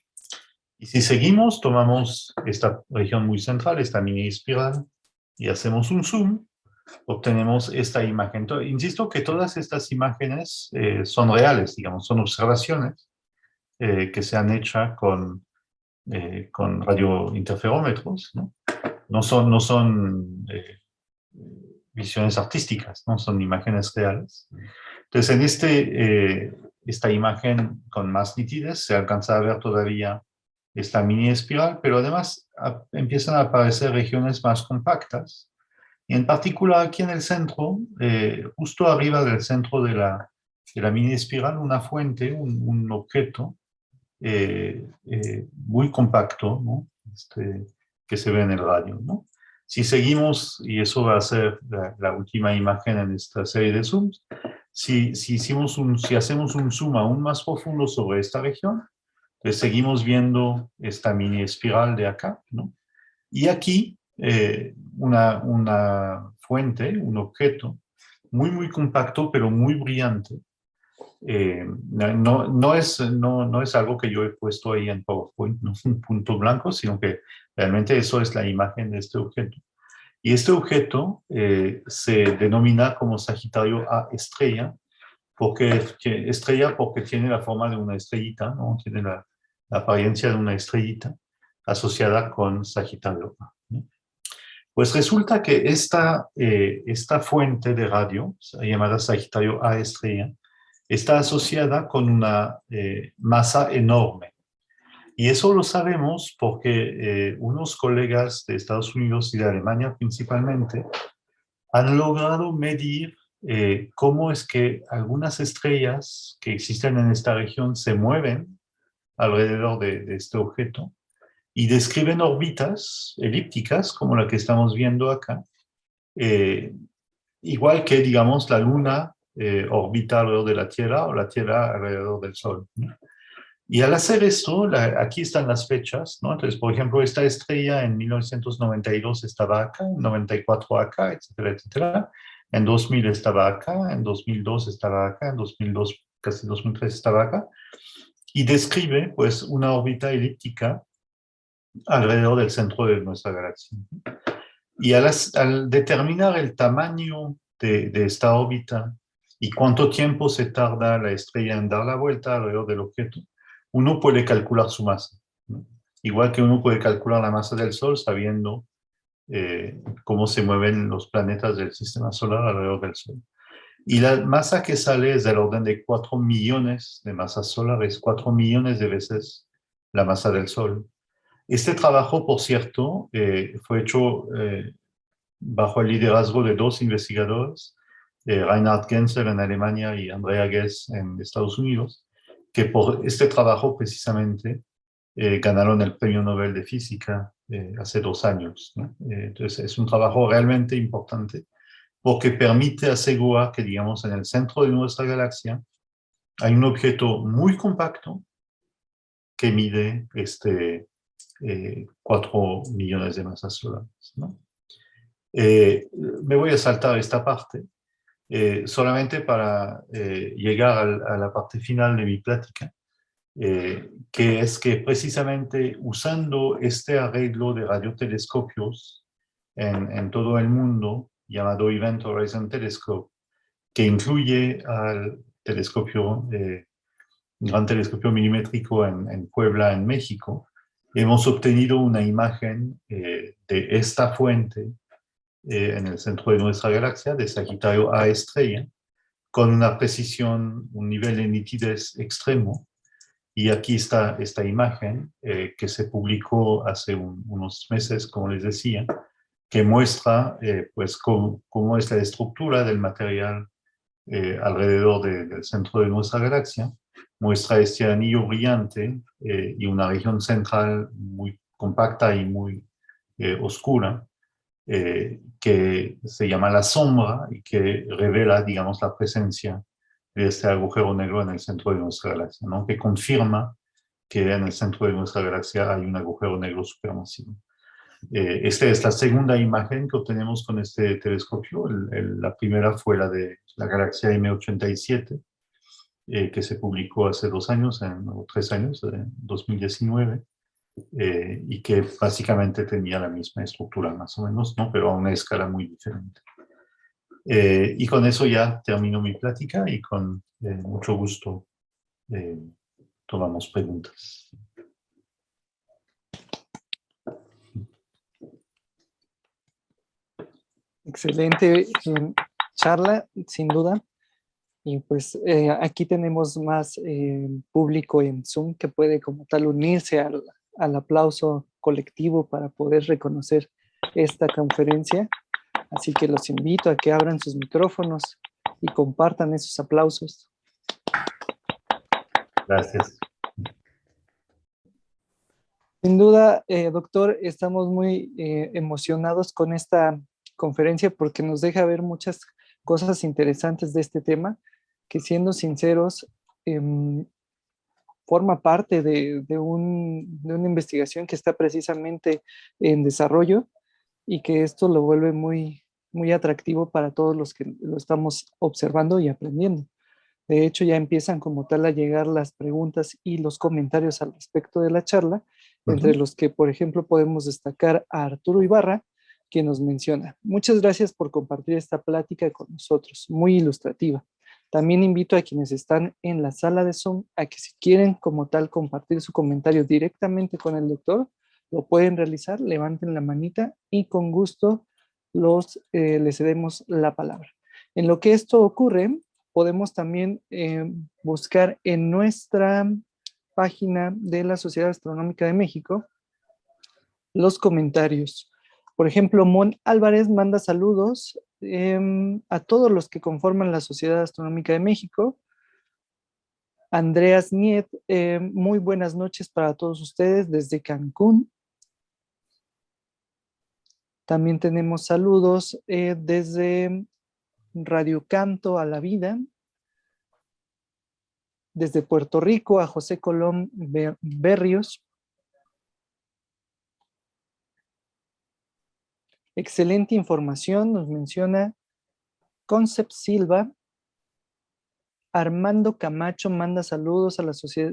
Y si seguimos, tomamos esta región muy central, esta mini espiral, y hacemos un zoom, obtenemos esta imagen. Entonces, insisto que todas estas imágenes son reales, digamos, son observaciones que se han hecho con radiointerferómetros, ¿no? no son visiones artísticas, no son imágenes reales. Entonces, en esta imagen con más nitidez se alcanza a ver todavía esta mini espiral, pero además empiezan a aparecer regiones más compactas. Y en particular aquí en el centro, justo arriba del centro de la mini espiral, una fuente, un objeto muy compacto, ¿no? Que se ve en el radio, ¿no? Si seguimos, y eso va a ser la última imagen en esta serie de zooms, si hacemos un zoom aún más profundo sobre esta región, pues seguimos viendo esta mini espiral de acá, ¿no? Y aquí una fuente, un objeto muy compacto, pero muy brillante. No es algo que yo he puesto ahí en PowerPoint, no es un punto blanco, sino que realmente eso es la imagen de este objeto. Y este objeto se denomina como Sagitario A estrella, porque tiene la forma de una estrellita, ¿no? Tiene la apariencia de una estrellita asociada con Sagitario A, ¿no? Pues resulta que esta fuente de radio, llamada Sagitario A estrella, está asociada con una masa enorme. Y eso lo sabemos porque unos colegas de Estados Unidos y de Alemania principalmente han logrado medir cómo es que algunas estrellas que existen en esta región se mueven alrededor de este objeto y describen órbitas elípticas como la que estamos viendo acá, igual que, digamos, la Luna orbita alrededor de la Tierra o la Tierra alrededor del Sol, ¿no? Y al hacer esto, aquí están las fechas, ¿no? Entonces, por ejemplo, esta estrella en 1992 estaba acá, en 94 acá, etcétera, etcétera. En 2000 estaba acá, en 2002 estaba acá, en 2002, casi 2003 estaba acá. Y describe, pues, una órbita elíptica alrededor del centro de nuestra galaxia. Y al determinar el tamaño de esta órbita y cuánto tiempo se tarda la estrella en dar la vuelta alrededor del objeto, uno puede calcular su masa, ¿no? Igual que uno puede calcular la masa del Sol sabiendo cómo se mueven los planetas del sistema solar alrededor del Sol. Y la masa que sale es del orden de 4 millones de masas solares, 4 millones de veces la masa del Sol. Este trabajo, por cierto, fue hecho bajo el liderazgo de dos investigadores, Reinhard Genzel en Alemania y Andrea Ghez en Estados Unidos, que por este trabajo precisamente ganaron el Premio Nobel de Física hace 2 años, ¿no? Entonces es un trabajo realmente importante porque permite asegurar que, digamos, en el centro de nuestra galaxia hay un objeto muy compacto que mide 4 millones de masas solares, ¿no? Me voy a saltar esta parte solamente para llegar a la parte final de mi plática, que es que precisamente usando este arreglo de radiotelescopios en todo el mundo, llamado Event Horizon Telescope, que incluye al telescopio, gran telescopio milimétrico en Puebla, en México, hemos obtenido una imagen de esta fuente en el centro de nuestra galaxia, de Sagitario A estrella, con una precisión, un nivel de nitidez extremo. Y aquí está esta imagen que se publicó hace unos meses, como les decía, que muestra pues cómo es la estructura del material alrededor del centro de nuestra galaxia. Muestra este anillo brillante y una región central muy compacta y muy oscura, que se llama la sombra y que revela, digamos, la presencia de este agujero negro en el centro de nuestra galaxia, ¿no? Que confirma que en el centro de nuestra galaxia hay un agujero negro supermasivo. Esta es la segunda imagen que obtenemos con este telescopio. La primera fue la de la galaxia M87, que se publicó hace 2 años, o 3 años, en 2019. Y que básicamente tenía la misma estructura más o menos, ¿no? Pero a una escala muy diferente. Y con eso ya termino mi plática y con mucho gusto tomamos preguntas. Excelente charla, sin duda. Y pues aquí tenemos más público en Zoom que puede como tal unirse al aplauso colectivo para poder reconocer esta conferencia. Así que los invito a que abran sus micrófonos y compartan esos aplausos. Gracias. Sin duda, doctor, estamos muy emocionados con esta conferencia porque nos deja ver muchas cosas interesantes de este tema, que siendo sinceros, forma parte de una investigación que está precisamente en desarrollo y que esto lo vuelve muy, muy atractivo para todos los que lo estamos observando y aprendiendo. De hecho, ya empiezan como tal a llegar las preguntas y los comentarios al respecto de la charla, entre los que, por ejemplo, podemos destacar a Arturo Ibarra, quien nos menciona: muchas gracias por compartir esta plática con nosotros, muy ilustrativa. También invito a quienes están en la sala de Zoom a que si quieren como tal compartir su comentario directamente con el doctor, lo pueden realizar, levanten la manita y con gusto les cedemos la palabra. En lo que esto ocurre, podemos también buscar en nuestra página de la Sociedad Astronómica de México los comentarios. Por ejemplo, Mon Álvarez manda saludos a todos los que conforman la Sociedad Astronómica de México. Andreas Niet, muy buenas noches para todos ustedes desde Cancún. También tenemos saludos desde Radio Canto a la Vida. Desde Puerto Rico a José Colón Berrios. Excelente información, nos menciona Concept Silva. Armando Camacho manda saludos a la sociedad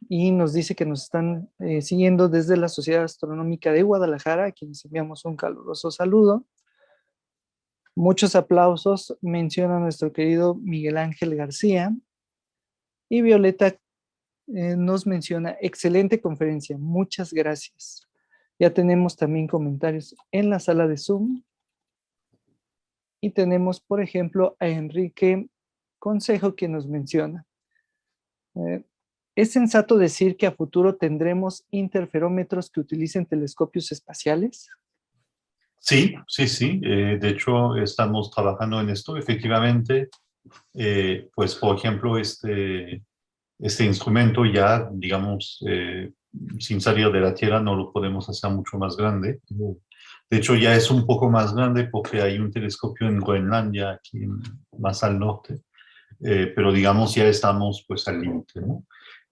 y nos dice que nos están siguiendo desde la Sociedad Astronómica de Guadalajara, a quienes enviamos un caluroso saludo. Muchos aplausos, menciona nuestro querido Miguel Ángel García. Y Violeta nos menciona: excelente conferencia, muchas gracias. Ya tenemos también comentarios en la sala de Zoom. Y tenemos, por ejemplo, a Enrique Consejo, quien nos menciona: ¿es sensato decir que a futuro tendremos interferómetros que utilicen telescopios espaciales? Sí, sí, sí. De hecho, estamos trabajando en esto. Efectivamente, pues, por ejemplo, este instrumento ya, digamos, sin salir de la Tierra, no lo podemos hacer mucho más grande. De hecho, ya es un poco más grande porque hay un telescopio en Groenlandia, aquí más al norte, pero digamos ya estamos pues al límite, ¿no?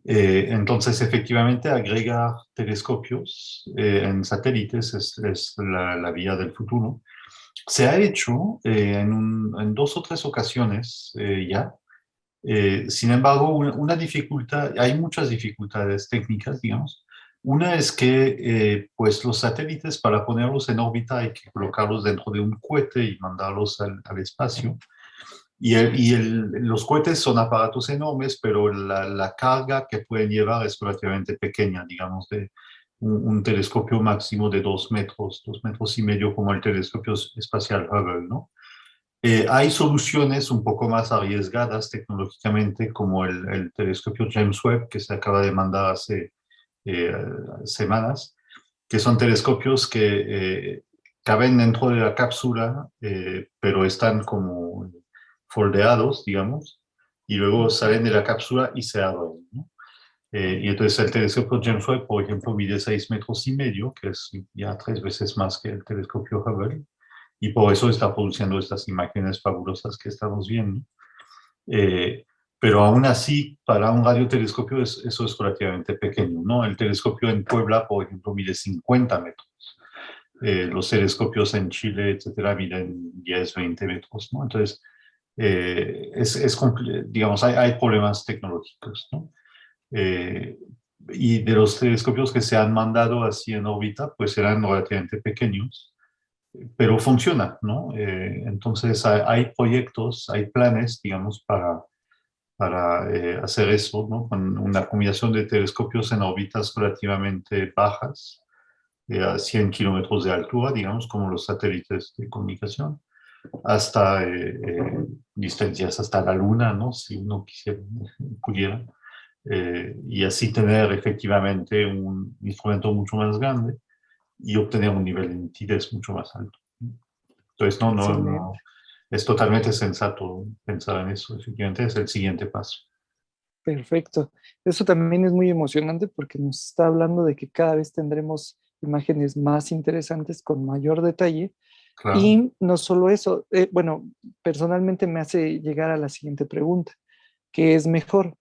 Entonces, efectivamente, agregar telescopios en satélites es la vía del futuro. Se ha hecho en 2 o 3 ocasiones ya. Sin embargo, una dificultad, hay muchas dificultades técnicas, digamos. Una es que pues los satélites, para ponerlos en órbita, hay que colocarlos dentro de un cohete y mandarlos al espacio. Los cohetes son aparatos enormes, pero la carga que pueden llevar es relativamente pequeña, digamos, de un telescopio máximo de 2 metros, 2 metros y medio, como el telescopio espacial Hubble, ¿no? Hay soluciones un poco más arriesgadas tecnológicamente, como el telescopio James Webb, que se acaba de mandar hace semanas, que son telescopios que caben dentro de la cápsula, pero están como foldeados, digamos, y luego salen de la cápsula y se abren, ¿no? Y entonces el telescopio James Webb, por ejemplo, mide 6 metros y medio, que es ya 3 veces más que el telescopio Hubble, y por eso está produciendo estas imágenes fabulosas que estamos viendo. Pero aún así, para un radiotelescopio eso es relativamente pequeño, ¿no? El telescopio en Puebla, por ejemplo, mide 50 metros. Los telescopios en Chile, etcétera, miden 10, 20 metros, ¿no? Entonces, digamos, hay problemas tecnológicos, ¿no? Y de los telescopios que se han mandado así en órbita, pues eran relativamente pequeños, pero funciona, ¿no? Entonces hay proyectos, hay planes, digamos, para hacer eso, ¿no? Con una combinación de telescopios en órbitas relativamente bajas, a 100 kilómetros de altura, digamos, como los satélites de comunicación, hasta distancias hasta la Luna, ¿no? Si uno quisiera, pudiera. Y así tener efectivamente un instrumento mucho más grande y obtener un nivel de nitidez mucho más alto. Entonces, Excelente. es totalmente sensato pensar en eso. Efectivamente, es el siguiente paso. Perfecto. Eso también es muy emocionante porque nos está hablando de que cada vez tendremos imágenes más interesantes con mayor detalle. Claro. Y no solo eso, bueno, personalmente me hace llegar a la siguiente pregunta, ¿qué es mejor?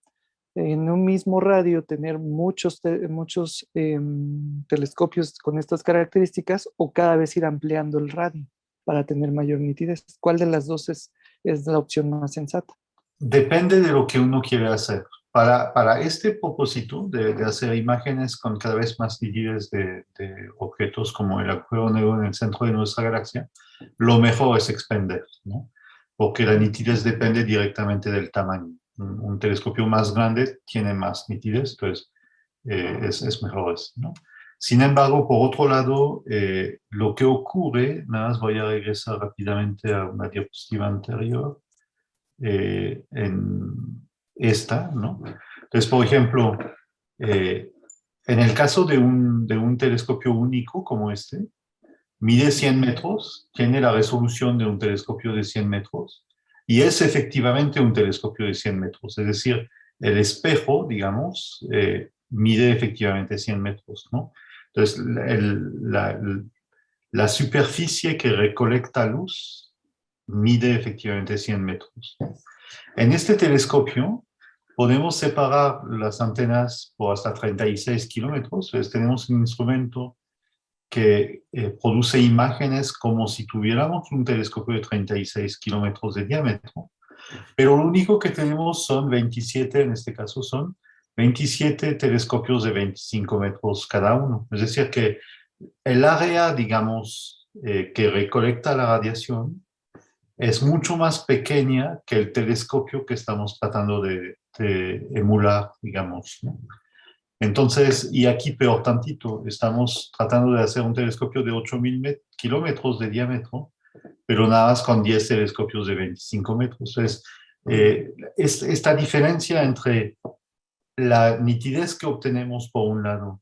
En un mismo radio tener muchos telescopios con estas características o cada vez ir ampliando el radio para tener mayor nitidez. ¿Cuál de las dos es la opción más sensata? Depende de lo que uno quiere hacer. Para este propósito de hacer imágenes con cada vez más nitidez de objetos como el agujero negro en el centro de nuestra galaxia, lo mejor es expander, ¿no? Porque la nitidez depende directamente del tamaño. Un telescopio más grande tiene más nitidez, entonces es mejor eso, ¿no? Sin embargo, por otro lado, lo que ocurre, nada más voy a regresar rápidamente a una diapositiva anterior, en esta, ¿no? Entonces, por ejemplo, en el caso de un telescopio único como este, mide 100 metros, tiene la resolución de un telescopio de 100 metros y es efectivamente un telescopio de 100 metros. Es decir, el espejo, digamos, mide efectivamente 100 metros, ¿no? Entonces, la superficie que recolecta luz mide efectivamente 100 metros. En este telescopio podemos separar las antenas por hasta 36 kilómetros. Entonces tenemos un instrumento que produce imágenes como si tuviéramos un telescopio de 36 kilómetros de diámetro, pero lo único que tenemos son 27, en este caso son 27 telescopios de 25 metros cada uno. Es decir, que el área, digamos, que recolecta la radiación es mucho más pequeña que el telescopio que estamos tratando de emular, digamos, ¿no? Entonces, y aquí peor tantito, estamos tratando de hacer un telescopio de 8.000 kilómetros de diámetro, pero nada más con 10 telescopios de 25 metros. Entonces, esta diferencia entre la nitidez que obtenemos por un lado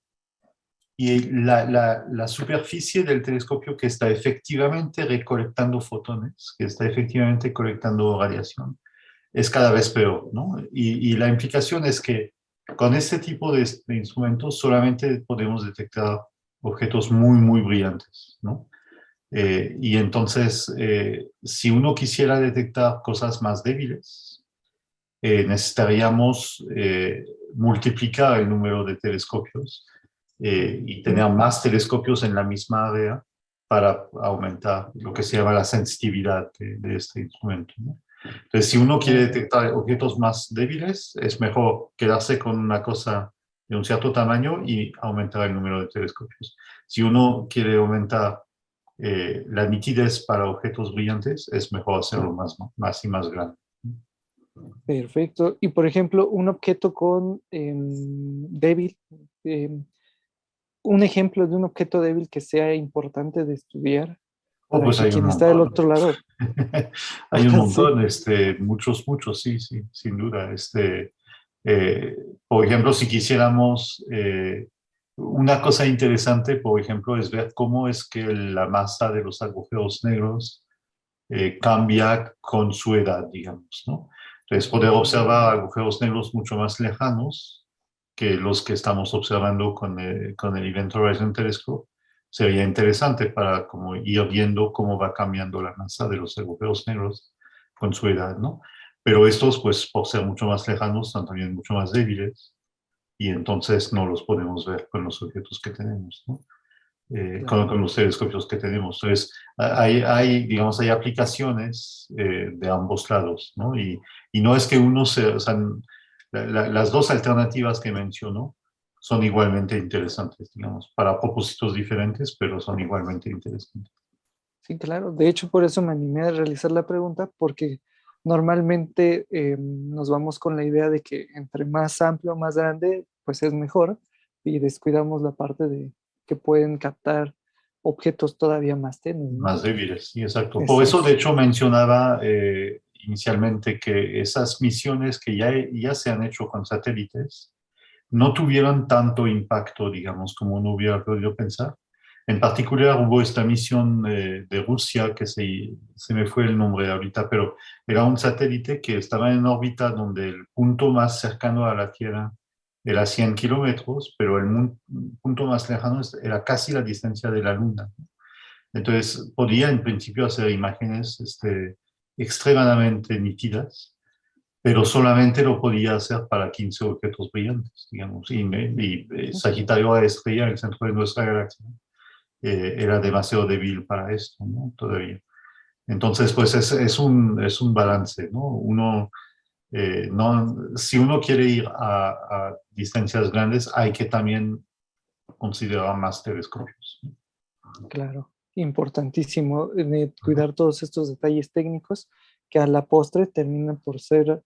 y la superficie del telescopio que está efectivamente recolectando fotones, que está efectivamente colectando radiación, es cada vez peor, ¿no? Y la implicación es que con este tipo de instrumentos solamente podemos detectar objetos muy, muy brillantes, ¿no? Y entonces, si uno quisiera detectar cosas más débiles, necesitaríamos multiplicar el número de telescopios y tener más telescopios en la misma área para aumentar lo que se llama la sensitividad de este instrumento, ¿no? Entonces, si uno quiere detectar objetos más débiles, es mejor quedarse con una cosa de un cierto tamaño y aumentar el número de telescopios. Si uno quiere aumentar la nitidez para objetos brillantes, es mejor hacerlo más y más grande. Perfecto. Y por ejemplo, un objeto con débil, em, un ejemplo de un objeto débil que sea importante de estudiar Oh, para pues que hay un quien está del montón. otro lado. Hay un Sí, montón, muchos, muchos, sí, sí, sin duda. Por ejemplo, si quisiéramos, una cosa interesante, por ejemplo, es ver cómo es que la masa de los agujeros negros cambia con su edad, digamos, ¿no? Entonces, poder observar agujeros negros mucho más lejanos que los que estamos observando con el Event Horizon Telescope sería interesante para como ir viendo cómo va cambiando la masa de los agujeros negros con su edad, ¿no? Pero estos, pues, por ser mucho más lejanos, son también mucho más débiles y entonces no los podemos ver con los objetos que tenemos, ¿no? claro. Con los telescopios que tenemos. Entonces, digamos, hay aplicaciones de ambos lados, ¿no? Y no es que uno o sea, las dos alternativas que menciono son igualmente interesantes, digamos, para propósitos diferentes, pero son igualmente interesantes. Sí, claro. De hecho, por eso me animé a realizar la pregunta, porque normalmente nos vamos con la idea de que entre más amplio, más grande, pues es mejor, y descuidamos la parte de que pueden captar objetos todavía más tenues, ¿no? Más débiles, sí, exacto. Por eso, de hecho, mencionaba inicialmente que esas misiones que ya se han hecho con satélites no tuvieron tanto impacto, digamos, como uno hubiera podido pensar. En particular hubo esta misión de Rusia, que se me fue el nombre ahorita, pero era un satélite que estaba en órbita donde el punto más cercano a la Tierra era 100 kilómetros, pero el punto más lejano era casi la distancia de la Luna. Entonces podía en principio hacer imágenes extremadamente nítidas, pero solamente lo podía hacer para 15 objetos brillantes, digamos. Y Sagitario A estrella, el centro de nuestra galaxia, era demasiado débil para esto, ¿no? Todavía. Entonces, pues es un balance, ¿no? Si uno quiere ir a distancias grandes, hay que también considerar más telescopios, ¿no? Claro, importantísimo cuidar todos estos detalles técnicos que a la postre terminan por ser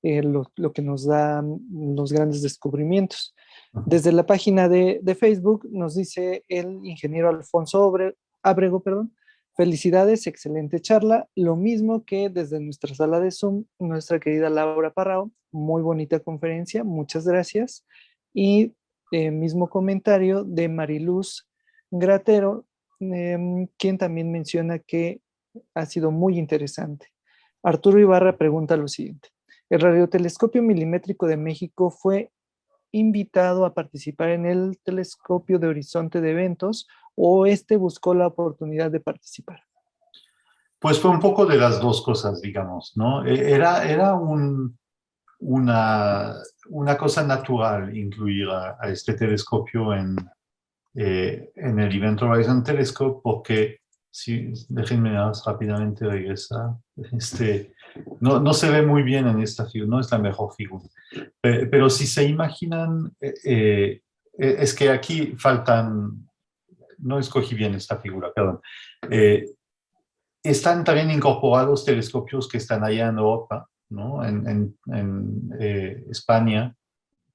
lo que nos da los grandes descubrimientos. Desde la página de Facebook nos dice el ingeniero Alfonso Ábrego, perdón, felicidades, excelente charla, lo mismo que desde nuestra sala de Zoom, nuestra querida Laura Parrao, muy bonita conferencia, muchas gracias. Y mismo comentario de Mariluz Gratero, quien también menciona que ha sido muy interesante. Arturo Ibarra pregunta lo siguiente: ¿el radiotelescopio milimétrico de México fue invitado a participar en el telescopio de Horizonte de Eventos o este buscó la oportunidad de participar? Pues fue un poco de las dos cosas, digamos, ¿no? Era una cosa natural incluir a este telescopio en el Event Horizon Telescope, porque, si déjenme rápidamente regresar, no se ve muy bien en esta figura, no es la mejor figura, pero si se imaginan, es que aquí faltan, no escogí bien esta figura, perdón. Están también incorporados telescopios que están allá en Europa, ¿no? En España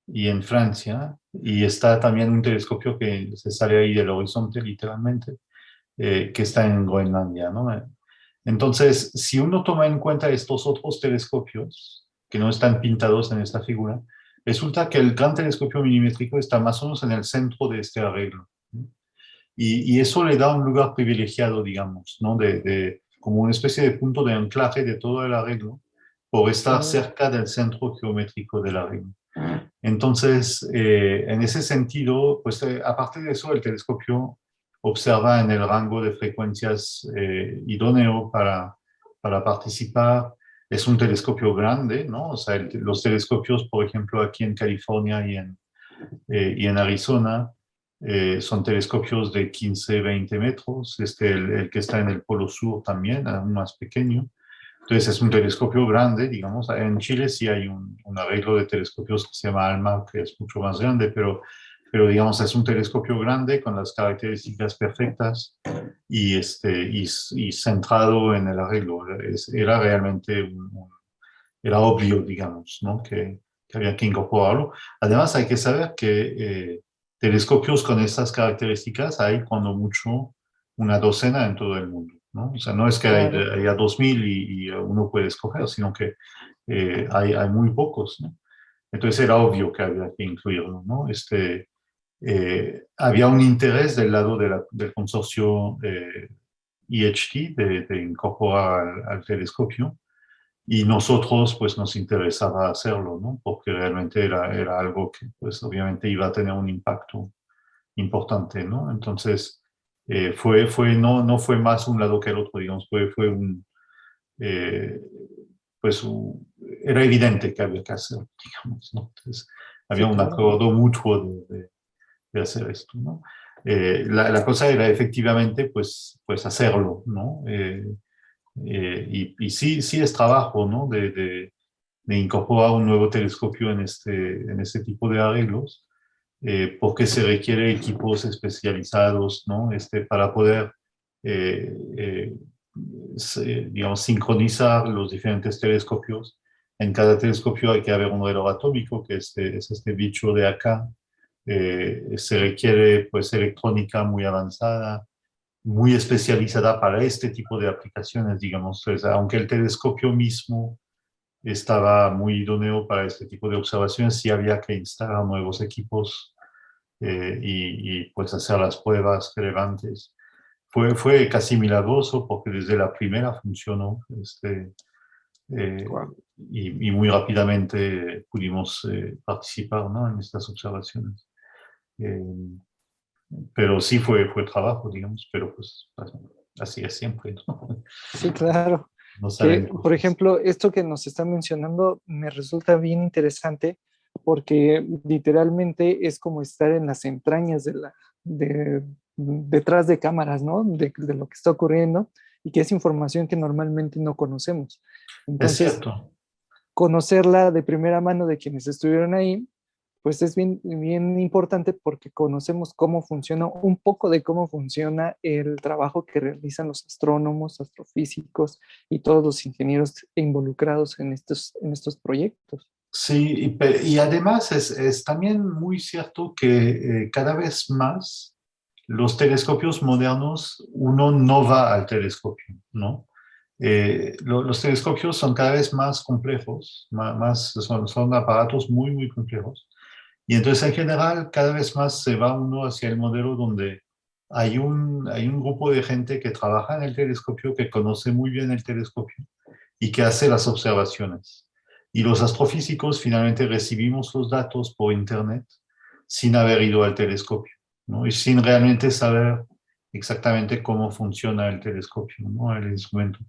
y en Francia, y está también un telescopio que se sale ahí del horizonte literalmente, que está en Groenlandia, ¿no? Entonces, si uno toma en cuenta estos otros telescopios que no están pintados en esta figura, resulta que el gran telescopio milimétrico está más o menos en el centro de este arreglo, ¿no? Y eso le da un lugar privilegiado, digamos, ¿no? Como una especie de punto de anclaje de todo el arreglo, por estar cerca del centro geométrico del arreglo. Entonces, en ese sentido, pues aparte de eso, el telescopio observa en el rango de frecuencias idóneo para participar. Es un telescopio grande, ¿no? O sea, los telescopios, por ejemplo, aquí en California y en Arizona, son telescopios de 15, 20 metros. El que está en el Polo Sur también, aún más pequeño. Entonces es un telescopio grande, digamos. En Chile sí hay un arreglo de telescopios que se llama ALMA, que es mucho más grande, pero digamos es un telescopio grande con las características perfectas y centrado en el arreglo. Era realmente era obvio, digamos, ¿no? Que había que incorporarlo. Además hay que saber que telescopios con estas características hay cuando mucho una docena en todo el mundo, ¿no? O sea, no es que haya 2000 y uno puede escoger, sino que hay muy pocos, ¿no? Entonces era obvio que había que incluirlo, ¿no? Había un interés del lado del consorcio EHT de incorporar al telescopio, y nosotros pues nos interesaba hacerlo, ¿no? Porque realmente era algo que pues obviamente iba a tener un impacto importante, ¿no? Entonces no fue más un lado que el otro, digamos, eh, era evidente que había que hacerlo, digamos, ¿no? Entonces había un acuerdo mutuo de hacer esto, ¿no? La cosa era efectivamente pues hacerlo, ¿no? Y sí es trabajo, ¿no? De incorporar un nuevo telescopio en este tipo de arreglos, porque se requiere equipos especializados, ¿no? Para poder, digamos, sincronizar los diferentes telescopios. En cada telescopio hay que haber un reloj atómico, que es este bicho de acá. Se requiere, pues, electrónica muy avanzada. muy especializada para este tipo de aplicaciones, digamos. Pues, aunque el telescopio mismo estaba muy idóneo para este tipo de observaciones, sí había que instalar nuevos equipos pues hacer las pruebas relevantes. Fue casi milagroso porque desde la primera funcionó Wow. y muy rápidamente pudimos participar, ¿no?, en estas observaciones. Pero sí fue trabajo, digamos, pero pues así es siempre, ¿no? Sí, claro. No Que, salen por cosas. ejemplo, esto que nos está mencionando me resulta bien interesante porque literalmente es como estar en las entrañas detrás de cámaras, ¿no? De lo que está ocurriendo y que es información que normalmente no conocemos. Es Entonces, cierto. conocerla de primera mano de quienes estuvieron ahí, pues es bien, bien importante porque conocemos cómo funciona, un poco de cómo funciona el trabajo que realizan los astrónomos, astrofísicos y todos los ingenieros involucrados en estos proyectos. Sí, y además es también muy cierto que cada vez más los telescopios modernos, uno no va al telescopio, ¿no? Los telescopios son cada vez más complejos, son aparatos muy, muy complejos. Y entonces, en general, cada vez más se va uno hacia el modelo donde hay un grupo de gente que trabaja en el telescopio, que conoce muy bien el telescopio y que hace las observaciones. Y los astrofísicos finalmente recibimos los datos por Internet sin haber ido al telescopio, ¿no? Y sin realmente saber exactamente cómo funciona el telescopio, ¿no?, el instrumento.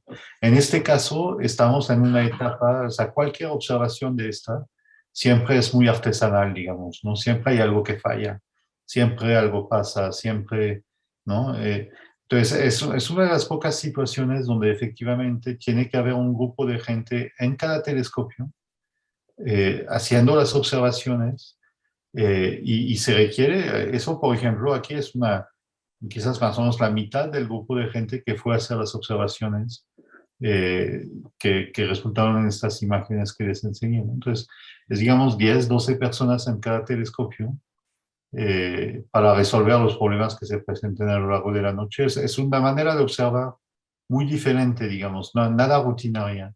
En este caso, estamos en una etapa, o sea, cualquier observación de esta siempre es muy artesanal, digamos, ¿no? Siempre hay algo que falla, siempre algo pasa, siempre, ¿no? Entonces, es una de las pocas situaciones donde efectivamente tiene que haber un grupo de gente en cada telescopio haciendo las observaciones y se requiere, eso por ejemplo, aquí es quizás más o menos la mitad del grupo de gente que fue a hacer las observaciones que resultaron en estas imágenes que les enseñé, ¿no? Entonces, es digamos 10, 12 personas en cada telescopio para resolver los problemas que se presenten a lo largo de la noche. Es una manera de observar muy diferente, digamos, nada rutinaria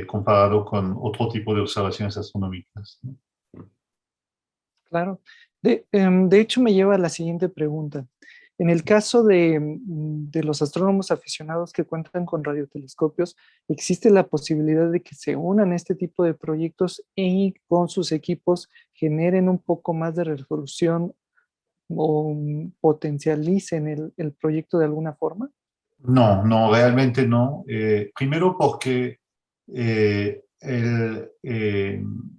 comparado con otro tipo de observaciones astronómicas, ¿no? Claro. De hecho, me lleva a la siguiente pregunta. En el caso de los astrónomos aficionados que cuentan con radiotelescopios, ¿existe la posibilidad de que se unan a este tipo de proyectos y con sus equipos generen un poco más de resolución o potencialicen el proyecto de alguna forma? No, no, realmente no. Primero porque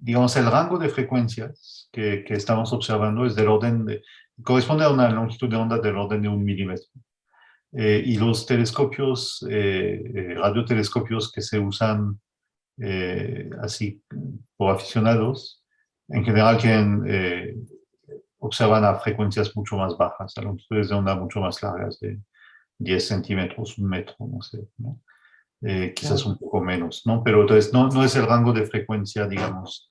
digamos, el rango de frecuencias que estamos observando es del orden corresponde a una longitud de onda del orden de 1 milímetro. Y los telescopios, radiotelescopios que se usan así por aficionados, en general observan a frecuencias mucho más bajas, a longitudes de onda mucho más largas, de 10 centímetros, 1 metro, no sé, ¿no? Quizás Claro. un poco menos, ¿no? Pero entonces no es el rango de frecuencia, digamos,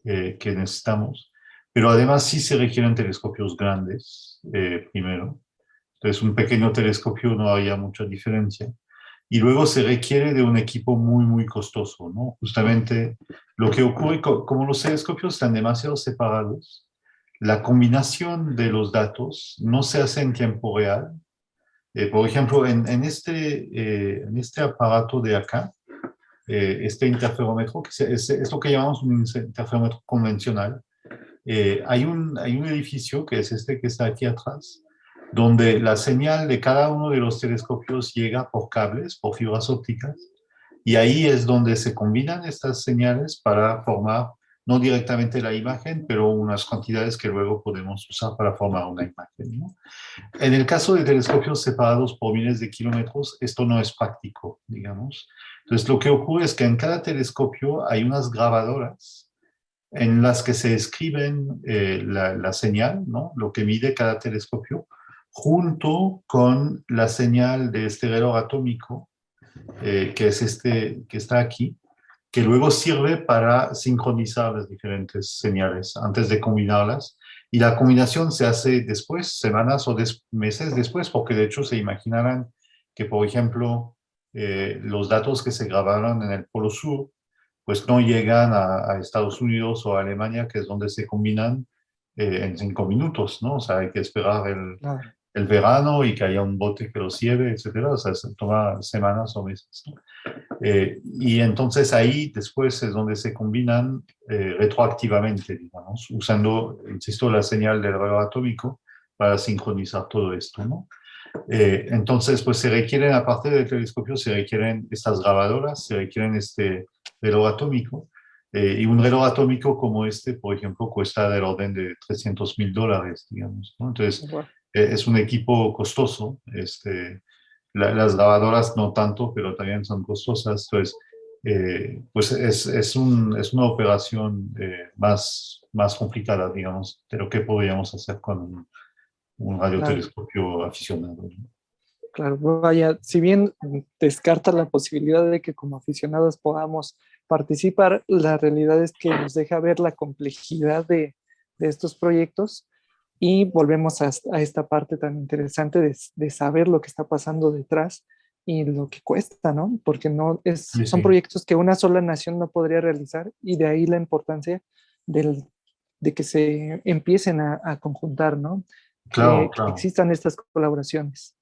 que necesitamos. Pero además sí se requieren telescopios grandes, primero. Entonces un pequeño telescopio no haría mucha diferencia. Y luego se requiere de un equipo muy, muy costoso, ¿no? Justamente lo que ocurre, como los telescopios están demasiado separados, la combinación de los datos no se hace en tiempo real. Por ejemplo, en este aparato de acá, este interferómetro, que es lo que llamamos un interferómetro convencional, hay un edificio, que es este que está aquí atrás, donde la señal de cada uno de los telescopios llega por cables, por fibras ópticas, y ahí es donde se combinan estas señales para formar, no directamente la imagen, pero unas cantidades que luego podemos usar para formar una imagen, ¿no? En el caso de telescopios separados por miles de kilómetros, esto no es práctico, digamos. Entonces, lo que ocurre es que en cada telescopio hay unas grabadoras en las que se escriben la señal, ¿no?, lo que mide cada telescopio, junto con la señal de este reloj atómico, que es este que está aquí, que luego sirve para sincronizar las diferentes señales antes de combinarlas. Y la combinación se hace después, semanas o meses después, porque de hecho se imaginarán que, por ejemplo, los datos que se grabaron en el Polo Sur, pues no llegan a Estados Unidos o a Alemania, que es donde se combinan en 5 minutos, ¿no? O sea, hay que esperar Claro, el verano y que haya un bote que los lleve, etcétera. O sea, se toma semanas o meses, ¿no? Y entonces ahí después es donde se combinan retroactivamente, digamos, usando, insisto, la señal del reloj atómico para sincronizar todo esto, ¿no? Entonces, pues se requieren, aparte del telescopio, se requieren estas grabadoras, se requieren este reloj atómico, y un reloj atómico como este, por ejemplo, cuesta del orden de $300,000, digamos, ¿no? Entonces, wow, es un equipo costoso, las grabadoras no tanto, pero también son costosas. Entonces, pues es una operación más complicada, digamos, de lo que podríamos hacer con un claro. radiotelescopio aficionado, ¿no? Claro, vaya, si bien descarta la posibilidad de que como aficionados podamos participar, la realidad es que nos deja ver la complejidad de estos proyectos y volvemos a esta parte tan interesante de saber lo que está pasando detrás y lo que cuesta, ¿no? Porque no es, Sí, son sí, proyectos que una sola nación no podría realizar y de ahí la importancia del, de que se empiecen a conjuntar, ¿no? claro, Que claro. existan estas colaboraciones.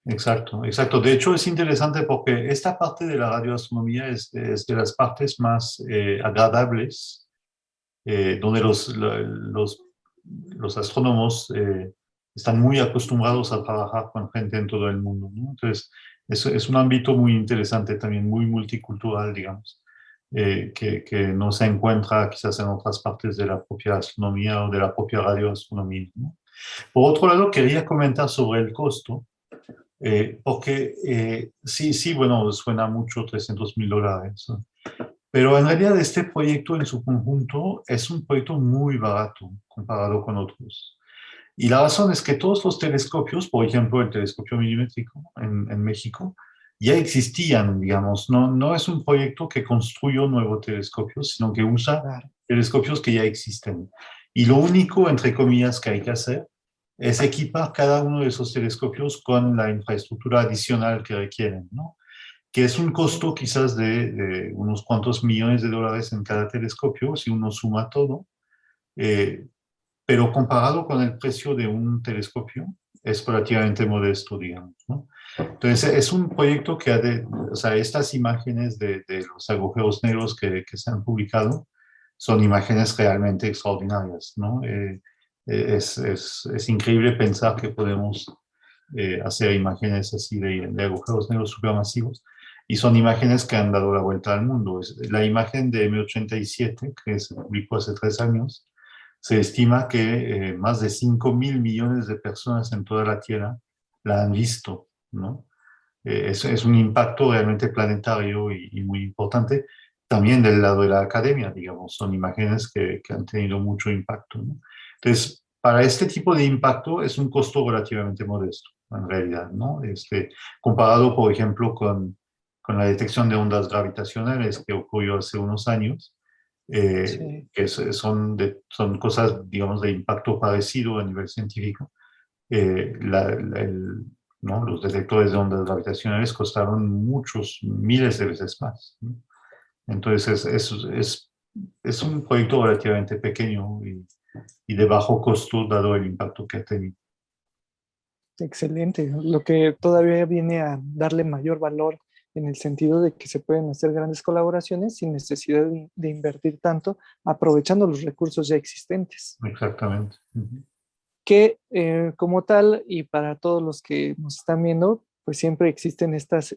Exacto, exacto. De hecho, es interesante porque esta parte de la radioastronomía es de las partes más agradables, donde los astrónomos están muy acostumbrados a trabajar con gente en todo el mundo, ¿no? Entonces, es un ámbito muy interesante también, muy multicultural, digamos, que no se encuentra quizás en otras partes de la propia astronomía o de la propia radioastronomía, ¿no? Por otro lado, quería comentar sobre el costo. Porque sí, sí, bueno, suena mucho $300,000, ¿no? Pero en realidad este proyecto en su conjunto es un proyecto muy barato comparado con otros. Y la razón es que todos los telescopios, por ejemplo, el telescopio milimétrico en México, ya existían, digamos. No es un proyecto que construyó nuevos telescopios, sino que usa Claro. telescopios que ya existen. Y lo único, entre comillas, que hay que hacer es equipar cada uno de esos telescopios con la infraestructura adicional que requieren, ¿no? Que es un costo quizás de unos cuantos millones de dólares en cada telescopio, si uno suma todo, eh, pero comparado con el precio de un telescopio, es relativamente modesto, digamos, ¿no? Entonces, es un proyecto que o sea, estas imágenes de los agujeros negros que se han publicado son imágenes realmente extraordinarias, ¿no? Es increíble pensar que podemos hacer imágenes así de agujeros negros supermasivos, y son imágenes que han dado la vuelta al mundo. La imagen de M87, que se publicó hace 3 años, se estima que más de 5.000 millones de personas en toda la Tierra la han visto, ¿no? Es un impacto realmente planetario y muy importante. También del lado de la academia, digamos, son imágenes que han tenido mucho impacto, ¿no? Entonces, para este tipo de impacto es un costo relativamente modesto, en realidad, ¿no? Comparado, por ejemplo, con la detección de ondas gravitacionales que ocurrió hace unos años, Sí, que son cosas, digamos, de impacto parecido a nivel científico. ¿No? Los detectores de ondas gravitacionales costaron muchos, miles de veces más, ¿no? Entonces es un proyecto relativamente pequeño y de bajo costo dado el impacto que ha tenido. excelente. Lo que todavía viene a darle mayor valor en el sentido de que se pueden hacer grandes colaboraciones sin necesidad de invertir tanto, aprovechando los recursos ya existentes. Exactamente. Ujú. Que como tal, y para todos los que nos están viendo, pues siempre existen estas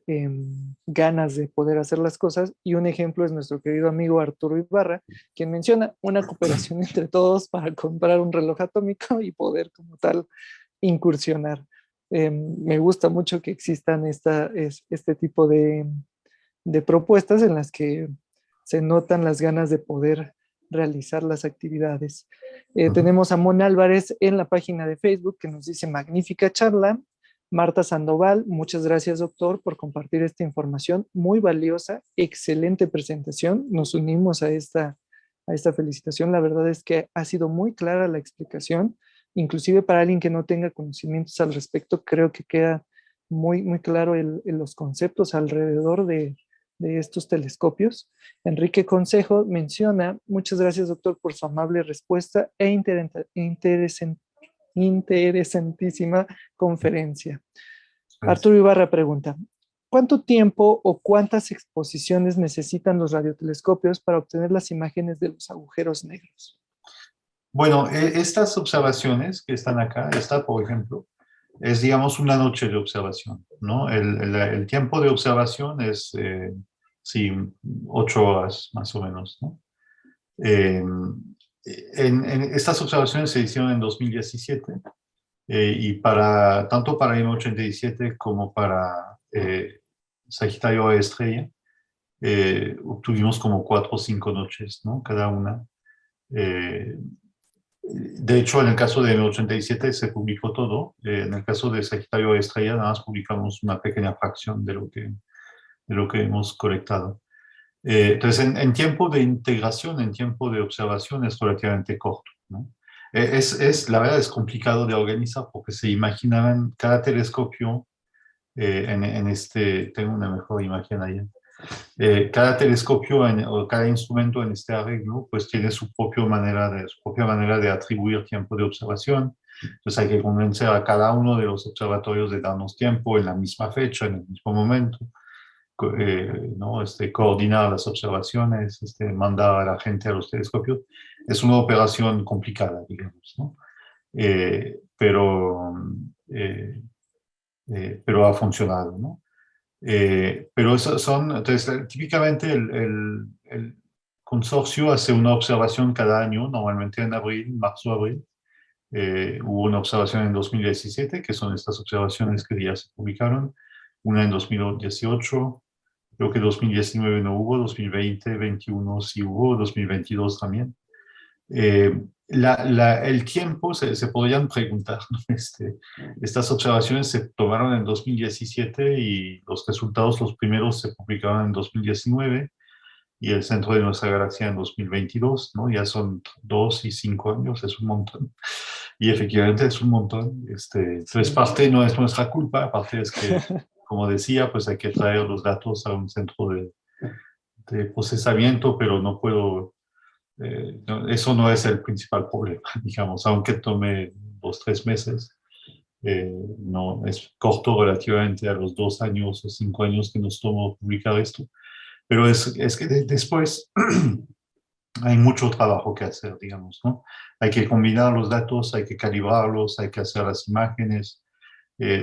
ganas de poder hacer las cosas y un ejemplo es nuestro querido amigo Arturo Ibarra, quien menciona una cooperación entre todos para comprar un reloj atómico y poder como tal incursionar. Me gusta mucho que existan este tipo de propuestas en las que se notan las ganas de poder realizar las actividades. Ujú. Tenemos a Mon Álvarez en la página de Facebook que nos dice magnífica charla. Marta Sandoval, muchas gracias doctor por compartir esta información muy valiosa, excelente presentación. Nos unimos a esta felicitación. La verdad es que ha sido muy clara la explicación, inclusive para alguien que no tenga conocimientos al respecto, creo que queda muy claro los conceptos alrededor de estos telescopios. Enrique Consejo menciona: muchas gracias, doctor, por su amable respuesta e interesantísima conferencia. Arturo Ibarra pregunta: ¿cuánto tiempo o cuántas exposiciones necesitan los radiotelescopios para obtener las imágenes de los agujeros negros? Bueno, estas observaciones que están acá, esta por ejemplo, es digamos una noche de observación, ¿no? El tiempo de observación es, sí, 8 horas más o menos, ¿no? En estas observaciones se hicieron en 2017 y tanto para M87 como para Sagitario A Estrella obtuvimos como 4 o 5 noches, ¿no? Cada una. De hecho, en el caso de M87 se publicó todo. En el caso de Sagitario A Estrella nada más publicamos una pequeña fracción de lo que hemos colectado. Entonces, en tiempo de integración, en tiempo de observación, es relativamente corto, ¿no? La verdad es complicado de organizar porque se imaginaban cada telescopio tengo una mejor imagen ahí. Cada telescopio o cada instrumento en este arreglo pues tiene su propia manera de atribuir tiempo de observación. Entonces hay que convencer a cada uno de los observatorios de darnos tiempo en la misma fecha, en el mismo momento. ¿No? Coordinar las observaciones, mandar a la gente a los telescopios, es una operación complicada, digamos, ¿no? Pero ha funcionado, ¿no? Pero entonces, típicamente el consorcio hace una observación cada año, normalmente en abril, marzo-abril. Hubo una observación en 2017, que son estas observaciones que ya se publicaron, una en 2018, creo que 2019 no hubo, 2020, 2021 sí hubo, 2022 también. El tiempo se podrían preguntar, ¿no? Estas observaciones se tomaron en 2017 y los resultados, los primeros, se publicaron en 2019 y el centro de nuestra galaxia en 2022, ¿no? Ya son 2 y 5 años, es un montón. Y efectivamente es un montón. Entonces, parte no es nuestra culpa, parte es que, como decía, pues hay que traer los datos a un centro de procesamiento, pero no puedo, eso no es el principal problema, digamos, aunque tome 2 o 3 meses. No, es corto relativamente a los 2 años o 5 años que nos tomó publicar esto. Pero es que después hay mucho trabajo que hacer, digamos, ¿no? Hay que combinar los datos, hay que calibrarlos, hay que hacer las imágenes.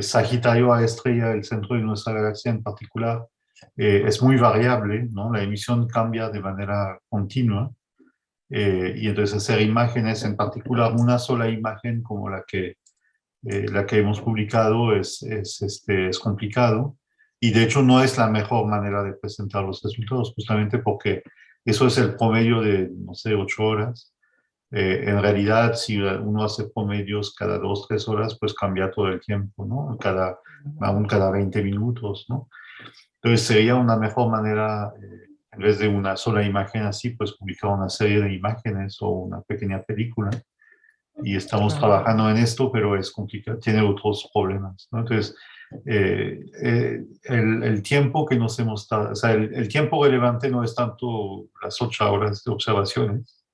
Sagitario A Estrella, el centro de nuestra galaxia en particular, es muy variable, ¿no? La emisión cambia de manera continua. Y entonces hacer imágenes, en particular una sola imagen como la que hemos publicado es complicado. Y de hecho no es la mejor manera de presentar los resultados, justamente porque eso es el promedio de, no sé, 8 horas. En realidad, si uno hace promedios cada 2 o 3 horas, pues cambia todo el tiempo, ¿no? Aún cada 20 minutos, ¿no? Entonces sería una mejor manera, en vez de una sola imagen así, pues publicar una serie de imágenes o una pequeña película. Y estamos trabajando en esto, pero es complicado, tiene otros problemas, ¿no? Entonces, el tiempo que nos hemos dado, o sea, el tiempo relevante no es tanto las 8 horas de observaciones,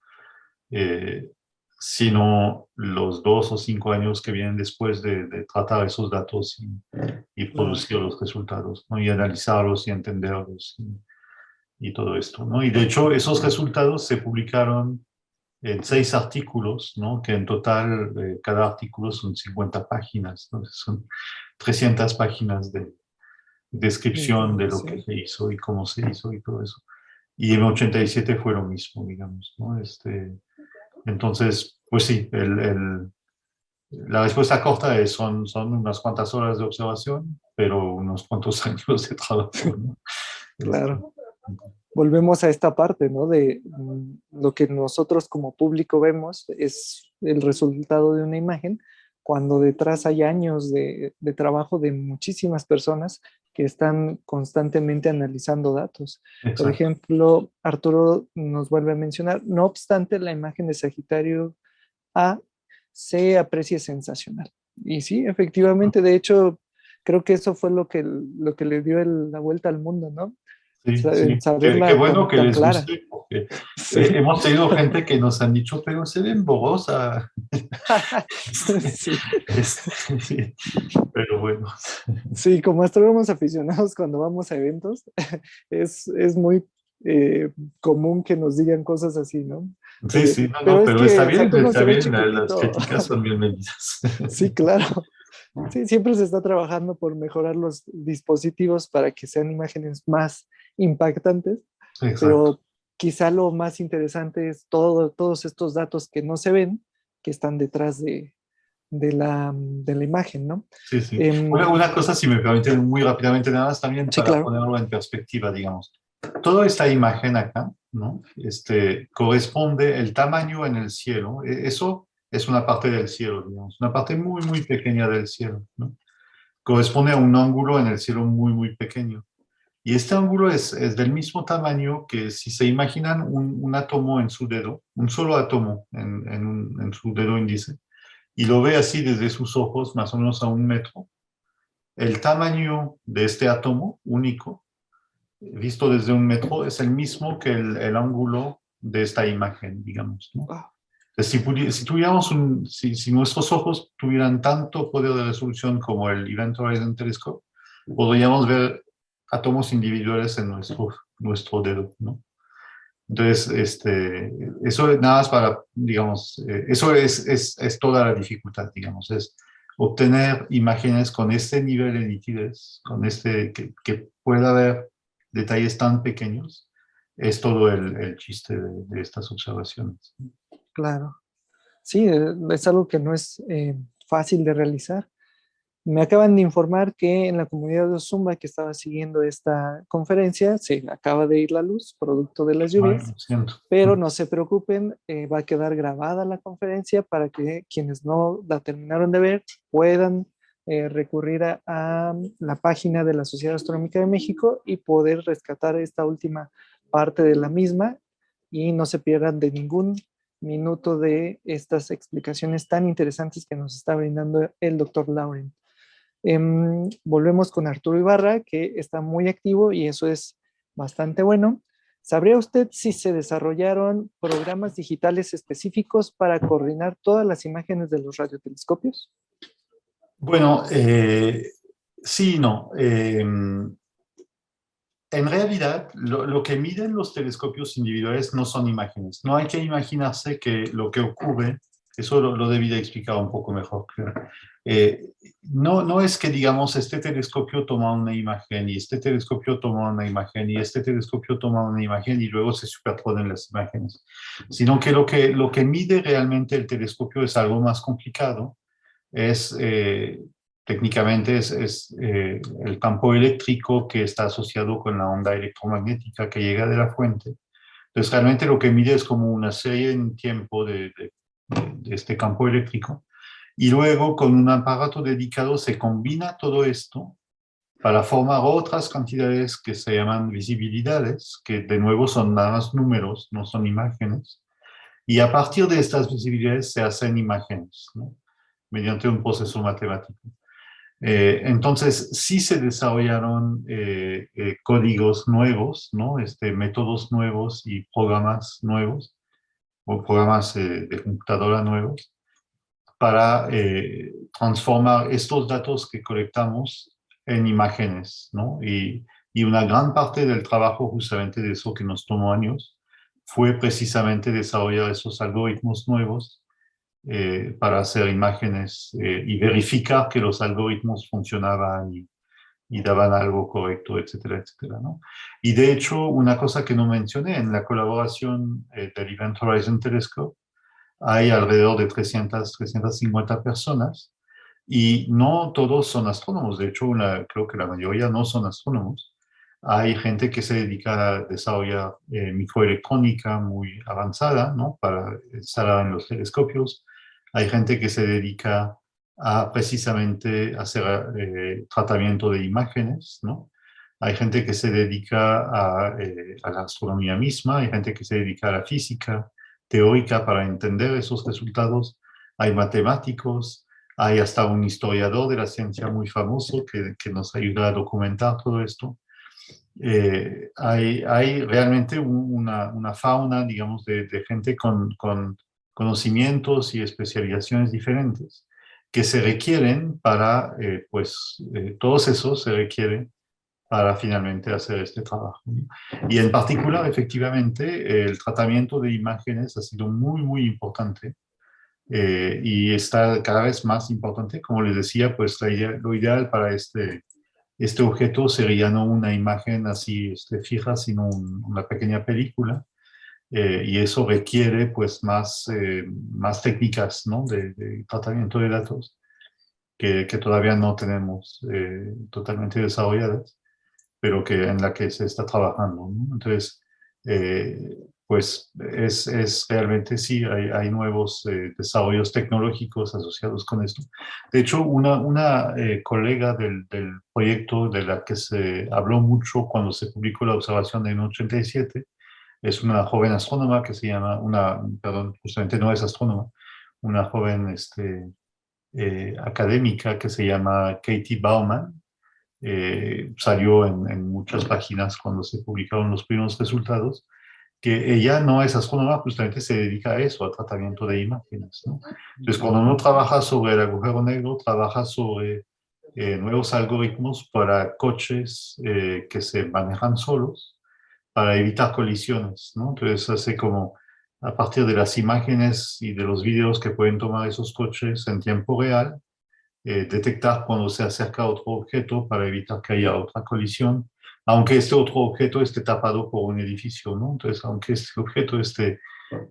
sino los 2 o 5 años que vienen después de tratar esos datos y producir los resultados, ¿no? Y analizarlos y entenderlos y todo esto, ¿no? Y de hecho, esos resultados se publicaron en 6 artículos, ¿no? Que en total cada artículo son 50 páginas, ¿no? Son 300 páginas de descripción de lo que se hizo y cómo se hizo y todo eso. Y en 87 fue lo mismo, digamos, ¿no? Entonces, pues sí, la respuesta corta es son unas cuantas horas de observación, pero unos cuantos años de trabajo, ¿no? Claro. Volvemos a esta parte, ¿no? De lo que nosotros como público vemos es el resultado de una imagen, cuando detrás hay años de trabajo de muchísimas personas que están constantemente analizando datos. Por Exacto. ejemplo, Arturo nos vuelve a mencionar, no obstante, la imagen de Sagitario A se aprecia sensacional. Y sí, efectivamente, de hecho, creo que eso fue lo que le dio la vuelta al mundo, ¿no? Sí, sí. Qué Saberla bueno que tan les clara. guste, porque Sí. hemos tenido gente que nos han dicho, pero se ven borrosa. Sí. Sí, pero bueno. Sí, como astrónomos aficionados cuando vamos a eventos, es muy común que nos digan cosas así, ¿no? Sí, sí, no, Pero no, es pero que Saturno está se ve bien, las chiquitito. críticas son bienvenidas. Sí, claro. Sí, siempre se está trabajando por mejorar los dispositivos para que sean imágenes más impactantes, Exacto. pero quizá lo más interesante es todos estos datos que no se ven, que están detrás de la imagen, ¿no? Sí, sí. Em, Una cosa, si me permiten muy rápidamente, nada más también sí, para claro. ponerlo en perspectiva, digamos. Toda esta imagen acá, ¿no? Corresponde el tamaño en el cielo. Eso es una parte del cielo, digamos, una parte muy, muy pequeña del cielo, ¿no? Corresponde a un ángulo en el cielo muy, muy pequeño. Y este ángulo es del mismo tamaño que si se imaginan un átomo en su dedo, un solo átomo en su dedo índice, y lo ve así desde sus ojos, más o menos a 1 metro, el tamaño de este átomo único, visto desde 1 metro, es el mismo que el ángulo de esta imagen, digamos, ¿no? Ah, Entonces, si tuviéramos si nuestros ojos tuvieran tanto poder de resolución como el Event Horizon Telescope, podríamos ver átomos individuales en nuestro dedo, ¿no? Entonces, eso nada más para, digamos, eso es toda la dificultad, digamos, es obtener imágenes con este nivel de nitidez, que pueda haber detalles tan pequeños, es todo el chiste de estas observaciones. claro. Sí, es algo que no es fácil de realizar. Me acaban de informar que en la comunidad de Zumba que estaba siguiendo esta conferencia se acaba de ir la luz, producto de las Ay, lluvias, lo siento. pero no se preocupen, va a quedar grabada la conferencia para que quienes no la terminaron de ver puedan recurrir a la página de la Sociedad Astronómica de México y poder rescatar esta última parte de la misma y no se pierdan de ningún minuto de estas explicaciones tan interesantes que nos está brindando el doctor Lauren. Volvemos con Arturo Ibarra, que está muy activo y eso es bastante bueno. ¿Sabría usted si se desarrollaron programas digitales específicos para coordinar todas las imágenes de los radiotelescopios? Bueno, sí y no. En realidad, lo que miden los telescopios individuales no son imágenes. No hay que imaginarse que lo que ocurre, eso lo debí de explicar un poco mejor, creo. No es que, digamos, este telescopio toma una imagen y este telescopio toma una imagen y este telescopio toma una imagen y luego se superponen las imágenes, sino que lo que mide realmente el telescopio es algo más complicado. Es técnicamente el campo eléctrico que está asociado con la onda electromagnética que llega de la fuente. Entonces, realmente lo que mide es como una serie en tiempo de este campo eléctrico. Y luego, con un aparato dedicado, se combina todo esto para formar otras cantidades que se llaman visibilidades, que de nuevo son nada más números, no son imágenes. Y a partir de estas visibilidades se hacen imágenes, ¿no? Mediante un proceso matemático. Entonces, sí se desarrollaron códigos nuevos, ¿no? Métodos nuevos y programas nuevos, o programas de computadora nuevos, para transformar estos datos que colectamos en imágenes, ¿no? Y una gran parte del trabajo, justamente de eso que nos tomó años, fue precisamente desarrollar esos algoritmos nuevos para hacer imágenes y verificar que los algoritmos funcionaban y daban algo correcto, etcétera, etcétera, ¿no? Y de hecho, una cosa que no mencioné, en la colaboración del Event Horizon Telescope hay alrededor de 350 personas y no todos son astrónomos, de hecho, creo que la mayoría no son astrónomos. Hay gente que se dedica a desarrollar microelectrónica muy avanzada, ¿no? Para instalar en los telescopios. Hay gente que se dedica a precisamente hacer tratamiento de imágenes, ¿no? Hay gente que se dedica a la astronomía misma, hay gente que se dedica a la física teórica para entender esos resultados, hay matemáticos, hay hasta un historiador de la ciencia muy famoso que nos ayuda a documentar todo esto. Hay realmente una fauna, digamos, de gente con conocimientos y especializaciones diferentes que se requieren para, todos esos se requieren para finalmente hacer este trabajo, ¿no? Y en particular, efectivamente, el tratamiento de imágenes ha sido muy, muy importante y está cada vez más importante. Como les decía, pues lo ideal para este objeto sería no una imagen así fija, sino una pequeña película. Y eso requiere pues más técnicas, ¿no? de tratamiento de datos que todavía no tenemos totalmente desarrolladas, pero en la que se está trabajando, ¿no? Entonces, pues es realmente sí, hay nuevos desarrollos tecnológicos asociados con esto. De hecho, una colega del proyecto de la que se habló mucho cuando se publicó la observación en 87, es una joven astrónoma que se llama, perdón, justamente no es astrónoma, una joven académica que se llama Katie Bauman. Salió en muchas páginas cuando se publicaron los primeros resultados, que ella no es astrónoma, justamente se dedica a eso, a tratamiento de imágenes, ¿no? Entonces, cuando uno trabaja sobre el agujero negro, trabaja sobre nuevos algoritmos para coches que se manejan solos, para evitar colisiones, ¿no? Entonces, hace como, a partir de las imágenes y de los videos que pueden tomar esos coches en tiempo real, detectar cuando se acerca otro objeto para evitar que haya otra colisión, aunque este otro objeto esté tapado por un edificio, ¿no? Entonces, aunque este objeto esté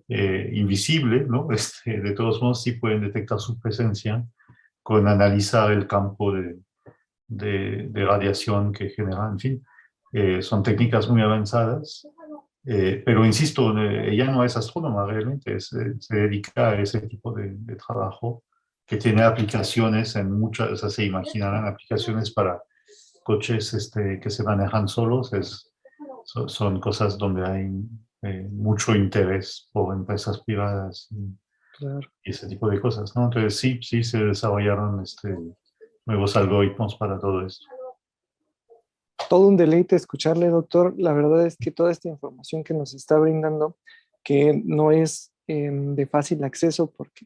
invisible, ¿no? De todos modos, sí pueden detectar su presencia con analizar el campo de radiación que genera, en fin. Son técnicas muy avanzadas, pero insisto, ella no es astrónoma realmente, se dedica a ese tipo de trabajo que tiene aplicaciones en muchas, o sea, se imaginarán aplicaciones para coches que se manejan solos, son cosas donde hay mucho interés por empresas privadas Claro. y ese tipo de cosas, ¿no? Entonces sí se desarrollaron nuevos algoritmos para todo esto. Todo un deleite escucharle, doctor. La verdad es que toda esta información que nos está brindando, que no es de fácil acceso porque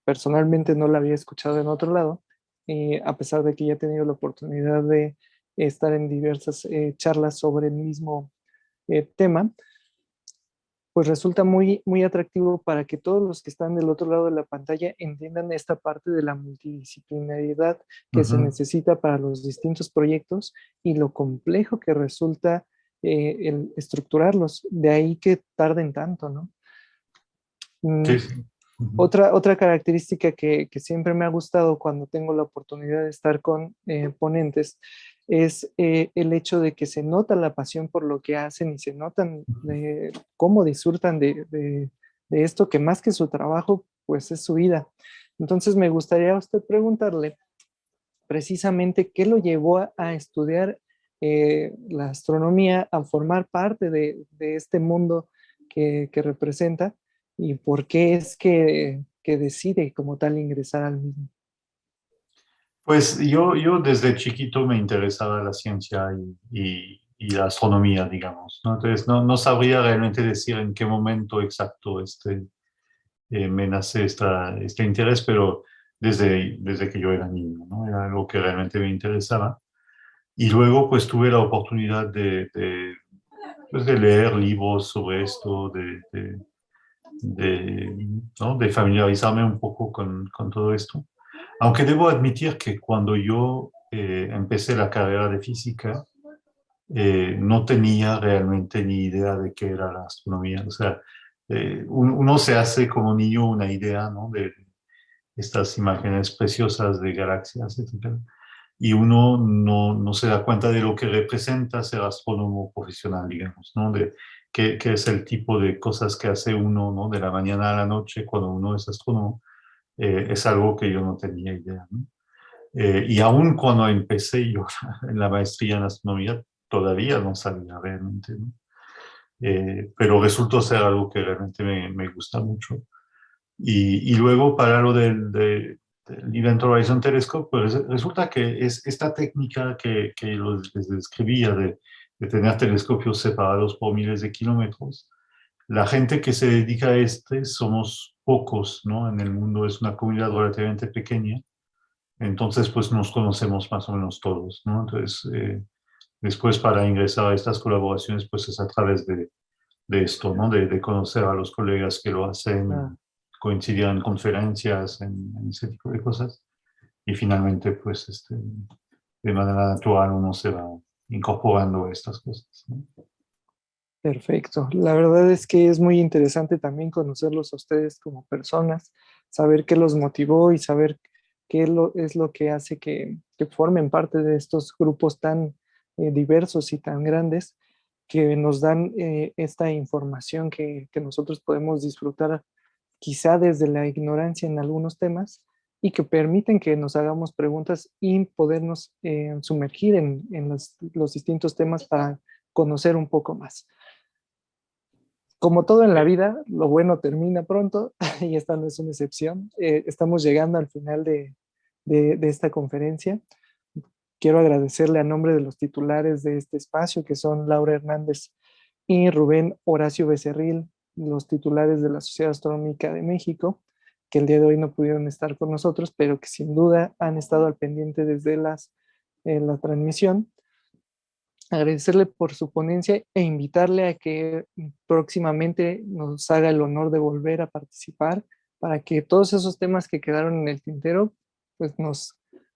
personalmente no la había escuchado en otro lado, a pesar de que ya he tenido la oportunidad de estar en diversas charlas sobre el mismo tema, pues resulta muy, muy atractivo para que todos los que están del otro lado de la pantalla entiendan esta parte de la multidisciplinariedad que se necesita para los distintos proyectos y lo complejo que resulta el estructurarlos. De ahí que tarden tanto, ¿no? Sí, sí. Otra característica que siempre me ha gustado cuando tengo la oportunidad de estar con ponentes es el hecho de que se nota la pasión por lo que hacen y se notan cómo disfrutan de esto, que más que su trabajo, pues es su vida. Entonces me gustaría a usted preguntarle precisamente qué lo llevó a estudiar la astronomía, a formar parte de este mundo que representa y por qué es que decide como tal ingresar al mismo. Pues yo desde chiquito me interesaba la ciencia y la astronomía, digamos, ¿no? Entonces no sabría realmente decir en qué momento exacto me nace este interés, pero desde que yo era niño, ¿no? Era algo que realmente me interesaba. Y luego pues tuve la oportunidad pues, de leer libros sobre esto, ¿no? De familiarizarme un poco con todo esto. Aunque debo admitir que cuando yo empecé la carrera de física, no tenía realmente ni idea de qué era la astronomía. O sea, uno se hace como niño una idea, ¿no? De estas imágenes preciosas de galaxias, etc. Y uno no se da cuenta de lo que representa ser astrónomo profesional, digamos, ¿no? De qué es el tipo de cosas que hace uno, ¿no? De la mañana a la noche cuando uno es astrónomo. es algo que yo no tenía idea, ¿no? Y aún cuando empecé yo en la maestría en astronomía, todavía no sabía realmente, ¿no? Pero resultó ser algo que realmente me gusta mucho. Y luego para lo del Event Horizon Telescope, pues resulta que es esta técnica que les describía de tener telescopios separados por miles de kilómetros. La gente que se dedica a somos pocos, ¿no? En el mundo es una comunidad relativamente pequeña, entonces pues nos conocemos más o menos todos, ¿no? Entonces, después para ingresar a estas colaboraciones, pues es a través de esto, ¿no? De conocer a los colegas que lo Ah, hacen, coincidir en conferencias, en ese tipo de cosas. Y finalmente, pues, de manera natural uno se va incorporando a estas cosas, ¿no? perfecto. La verdad es que es muy interesante también conocerlos a ustedes como personas, saber qué los motivó y saber qué es lo que hace que formen parte de estos grupos tan diversos y tan grandes que nos dan esta información que nosotros podemos disfrutar quizá desde la ignorancia en algunos temas y que permiten que nos hagamos preguntas y podernos sumergir en los distintos temas para conocer un poco más. Como todo en la vida, lo bueno termina pronto y esta no es una excepción. Estamos llegando al final de esta conferencia. Quiero agradecerle a nombre de los titulares de este espacio, que son Laura Hernández y Rubén Horacio Becerril, los titulares de la Sociedad Astronómica de México, que el día de hoy no pudieron estar con nosotros, pero que sin duda han estado al pendiente desde la transmisión. Agradecerle por su ponencia e invitarle a que próximamente nos haga el honor de volver a participar para que todos esos temas que quedaron en el tintero, pues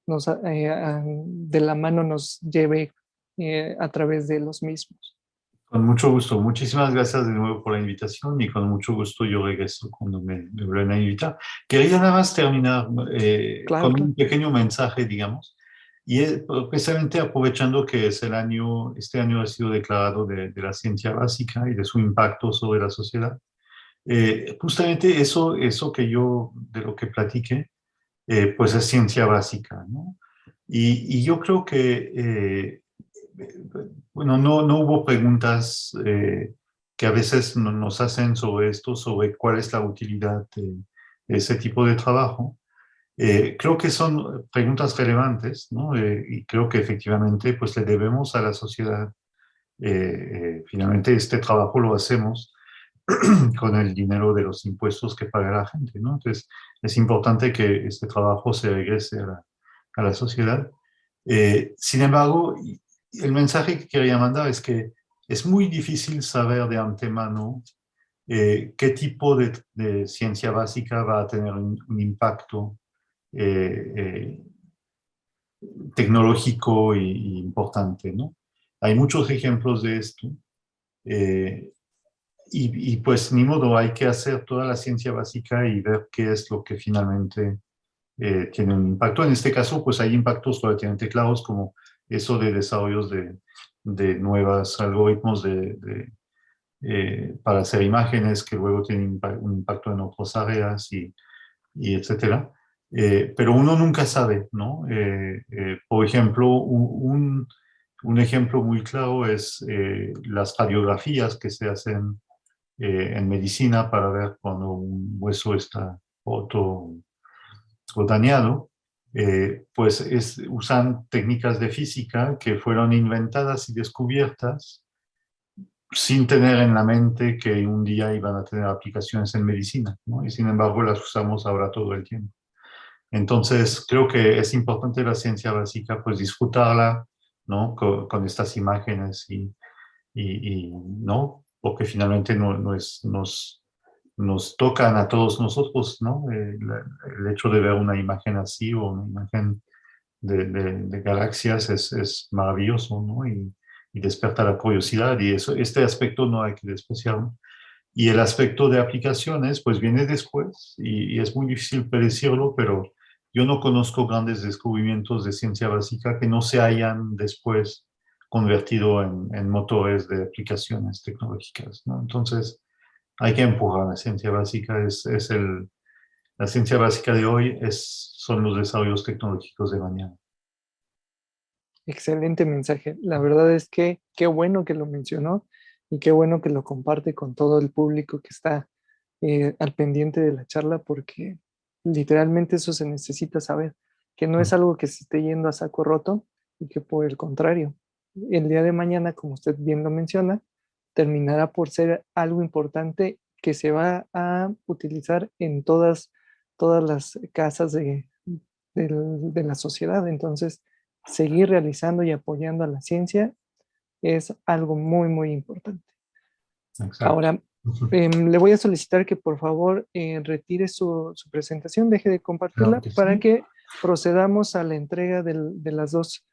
de la mano nos lleve a través de los mismos. Con mucho gusto. Muchísimas gracias de nuevo por la invitación y con mucho gusto yo regreso cuando me vuelvan a invitar. Quería nada más terminar Claro, con claro. un pequeño mensaje, digamos, y es precisamente aprovechando que este año ha sido declarado de la ciencia básica y de su impacto sobre la sociedad. Justamente eso que yo, de lo que platiqué, pues es ciencia básica, ¿no? Y yo creo que bueno, no hubo preguntas que a veces nos hacen sobre esto, sobre cuál es la utilidad de ese tipo de trabajo. Creo que son preguntas relevantes, ¿no? Y creo que efectivamente pues le debemos a la sociedad. Finalmente este trabajo lo hacemos con el dinero de los impuestos que paga la gente, ¿no? Entonces es importante que este trabajo se regrese a la sociedad. Sin embargo, el mensaje que quería mandar es que es muy difícil saber de antemano qué tipo de ciencia básica va a tener un impacto eh, eh, tecnológico y importante, ¿no? Hay muchos ejemplos de esto eh, y pues ni modo, hay que hacer toda la ciencia básica y ver qué es lo que finalmente tiene un impacto. En este caso, pues hay impactos relativamente claros como eso de desarrollos de nuevos algoritmos para hacer imágenes que luego tienen un impacto en otras áreas y etcétera. Pero uno nunca sabe, ¿no? Por ejemplo, un ejemplo muy claro es las radiografías que se hacen en medicina para ver cuando un hueso está roto o dañado, pues usan técnicas de física que fueron inventadas y descubiertas sin tener en la mente que un día iban a tener aplicaciones en medicina, ¿no? Y sin embargo las usamos ahora todo el tiempo. Entonces, creo que es importante la ciencia básica, pues disfrutarla, ¿no? Con estas imágenes ¿no? Porque finalmente nos tocan a todos nosotros, ¿no? El hecho de ver una imagen así o una imagen de galaxias es maravilloso, ¿no? Y desperta la curiosidad y eso, este aspecto no hay que despreciarlo. Y el aspecto de aplicaciones, pues viene después y es muy difícil predecirlo, pero yo no conozco grandes descubrimientos de ciencia básica que no se hayan después convertido en motores de aplicaciones tecnológicas, ¿no? Entonces, hay que empujar la ciencia básica, es La ciencia básica de hoy son los desarrollos tecnológicos de mañana. Excelente mensaje. La verdad es que qué bueno que lo mencionó y qué bueno que lo comparte con todo el público que está al pendiente de la charla, porque literalmente eso se necesita saber, que no es algo que se esté yendo a saco roto y que por el contrario, el día de mañana, como usted bien lo menciona, terminará por ser algo importante que se va a utilizar en todas las casas de la sociedad. Entonces, seguir realizando y apoyando a la ciencia es algo muy, muy importante. Exacto. Ahora, le voy a solicitar que por favor retire su presentación, deje de Claro compartirla que para sí. que procedamos a la entrega de las dos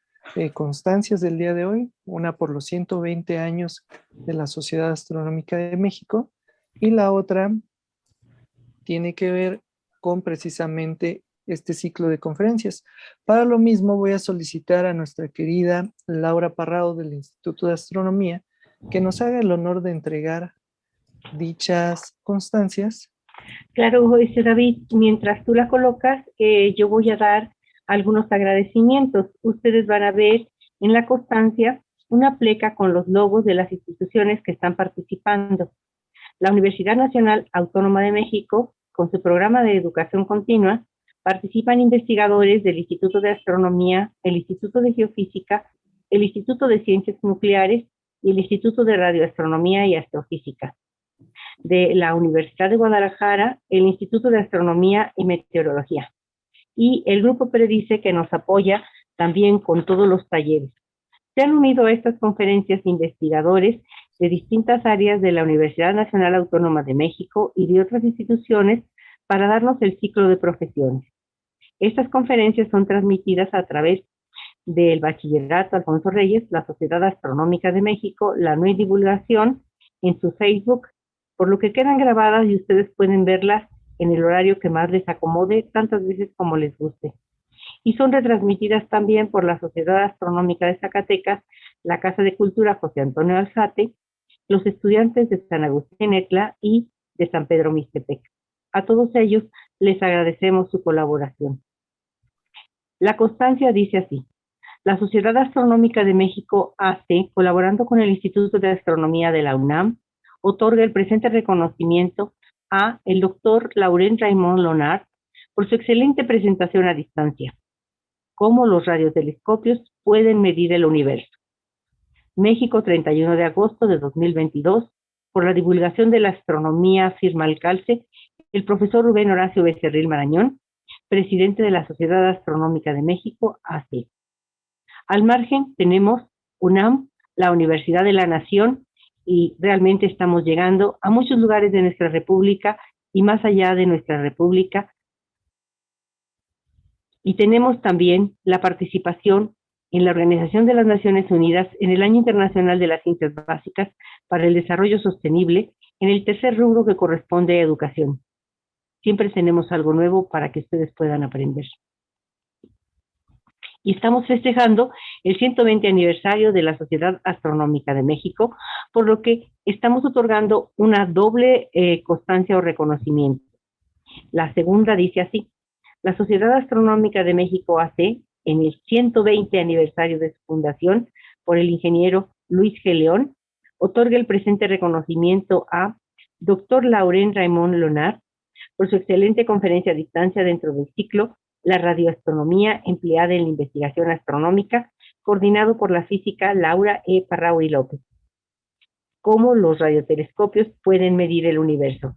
constancias del día de hoy, una por los 120 años de la Sociedad Astronómica de México y la otra tiene que ver con precisamente este ciclo de conferencias. Para lo mismo voy a solicitar a nuestra querida Laura Parrado del Instituto de Astronomía que nos haga el honor de entregar dichas constancias. Claro, David, mientras tú la colocas, yo voy a dar algunos agradecimientos. Ustedes van a ver en la constancia una pleca con los logos de las instituciones que están participando. La Universidad Nacional Autónoma de México, con su programa de educación continua, participan investigadores del Instituto de Astronomía, el Instituto de Geofísica, el Instituto de Ciencias Nucleares y el Instituto de Radioastronomía y Astrofísica. De la Universidad de Guadalajara, el Instituto de Astronomía y Meteorología. Y el Grupo Predice, que nos apoya también con todos los talleres. Se han unido a estas conferencias investigadores de distintas áreas de la Universidad Nacional Autónoma de México y de otras instituciones para darnos el ciclo de profesiones. Estas conferencias son transmitidas a través del Bachillerato Alfonso Reyes, la Sociedad Astronómica de México, la NUI Divulgación, en su Facebook, por lo que quedan grabadas y ustedes pueden verlas en el horario que más les acomode, tantas veces como les guste. Y son retransmitidas también por la Sociedad Astronómica de Zacatecas, la Casa de Cultura José Antonio Alzate, los estudiantes de San Agustín Etla y de San Pedro Mixtepec. A todos ellos les agradecemos su colaboración. La constancia dice así: la Sociedad Astronómica de México AC, colaborando con el Instituto de Astronomía de la UNAM, otorga el presente reconocimiento a el doctor Laurent Raymond Lonard por su excelente presentación a distancia. Cómo los radiotelescopios pueden medir el universo. México, 31 de agosto de 2022, por la divulgación de la astronomía firma al calce, el profesor Rubén Horacio Becerril Marañón, presidente de la Sociedad Astronómica de México, AC. Al margen tenemos UNAM, la Universidad de la Nación, y realmente estamos llegando a muchos lugares de nuestra república y más allá de nuestra república. Y tenemos también la participación en la Organización de las Naciones Unidas en el Año Internacional de las Ciencias Básicas para el Desarrollo Sostenible en el tercer rubro que corresponde a educación. Siempre tenemos algo nuevo para que ustedes puedan aprender. Y estamos festejando el 120 aniversario de la Sociedad Astronómica de México, por lo que estamos otorgando una doble constancia o reconocimiento. La segunda dice así: la Sociedad Astronómica de México AC, en el 120 aniversario de su fundación por el ingeniero Luis G. León, otorga el presente reconocimiento a Dr. Laurent Raymond Lonard por su excelente conferencia a distancia dentro del ciclo La radioastronomía empleada en la investigación astronómica, coordinado por la física Laura E. Parrao y López. Cómo los radiotelescopios pueden medir el universo.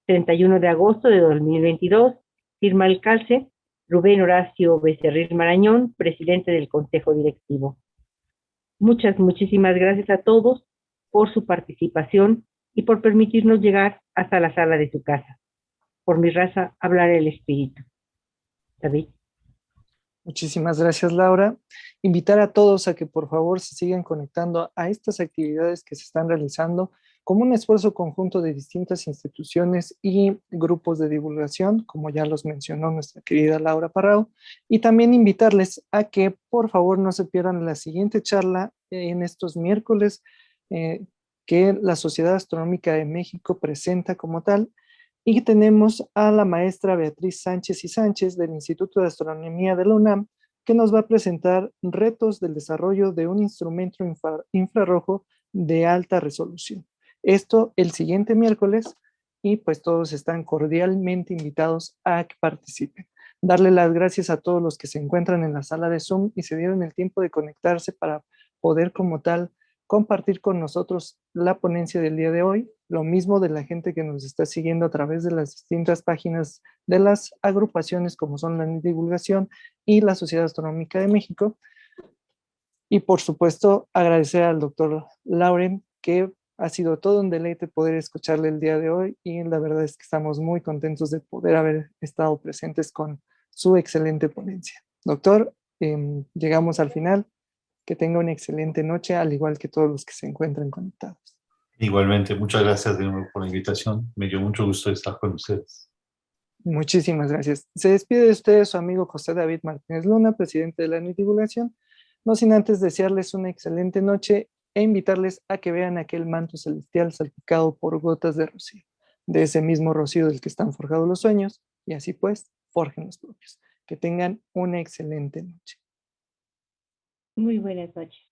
31 de agosto de 2022, firma el calce Rubén Horacio Becerril Marañón, presidente del Consejo Directivo. Muchísimas gracias a todos por su participación y por permitirnos llegar hasta la sala de su casa. Por mi raza, hablar el espíritu. David. Muchísimas gracias, Laura. Invitar a todos a que por favor se sigan conectando a estas actividades que se están realizando como un esfuerzo conjunto de distintas instituciones y grupos de divulgación, como ya los mencionó nuestra querida Laura Parrao, y también invitarles a que por favor no se pierdan la siguiente charla en estos miércoles que la Sociedad Astronómica de México presenta como tal, Y tenemos a la maestra Beatriz Sánchez y Sánchez del Instituto de Astronomía de la UNAM, que nos va a presentar retos del desarrollo de un instrumento infrarrojo de alta resolución. Esto el siguiente miércoles, y pues todos están cordialmente invitados a que participen. Darle las gracias a todos los que se encuentran en la sala de Zoom y se dieron el tiempo de conectarse para poder como tal compartir con nosotros la ponencia del día de hoy. Lo mismo de la gente que nos está siguiendo a través de las distintas páginas de las agrupaciones como son la Divulgación y la Sociedad Astronómica de México. Y por supuesto agradecer al doctor Lauren, que ha sido todo un deleite poder escucharle el día de hoy, y la verdad es que estamos muy contentos de poder haber estado presentes con su excelente ponencia. Doctor, llegamos al final. Que tenga una excelente noche, al igual que todos los que se encuentran conectados. Igualmente, muchas gracias de nuevo por la invitación. Me dio mucho gusto estar con ustedes. Muchísimas gracias. Se despide de ustedes su amigo José David Martínez Luna, presidente de la Divulgación, no sin antes desearles una excelente noche e invitarles a que vean aquel manto celestial salpicado por gotas de rocío, de ese mismo rocío del que están forjados los sueños, y así pues, forjen los propios. Que tengan una excelente noche. Muy buenas noches.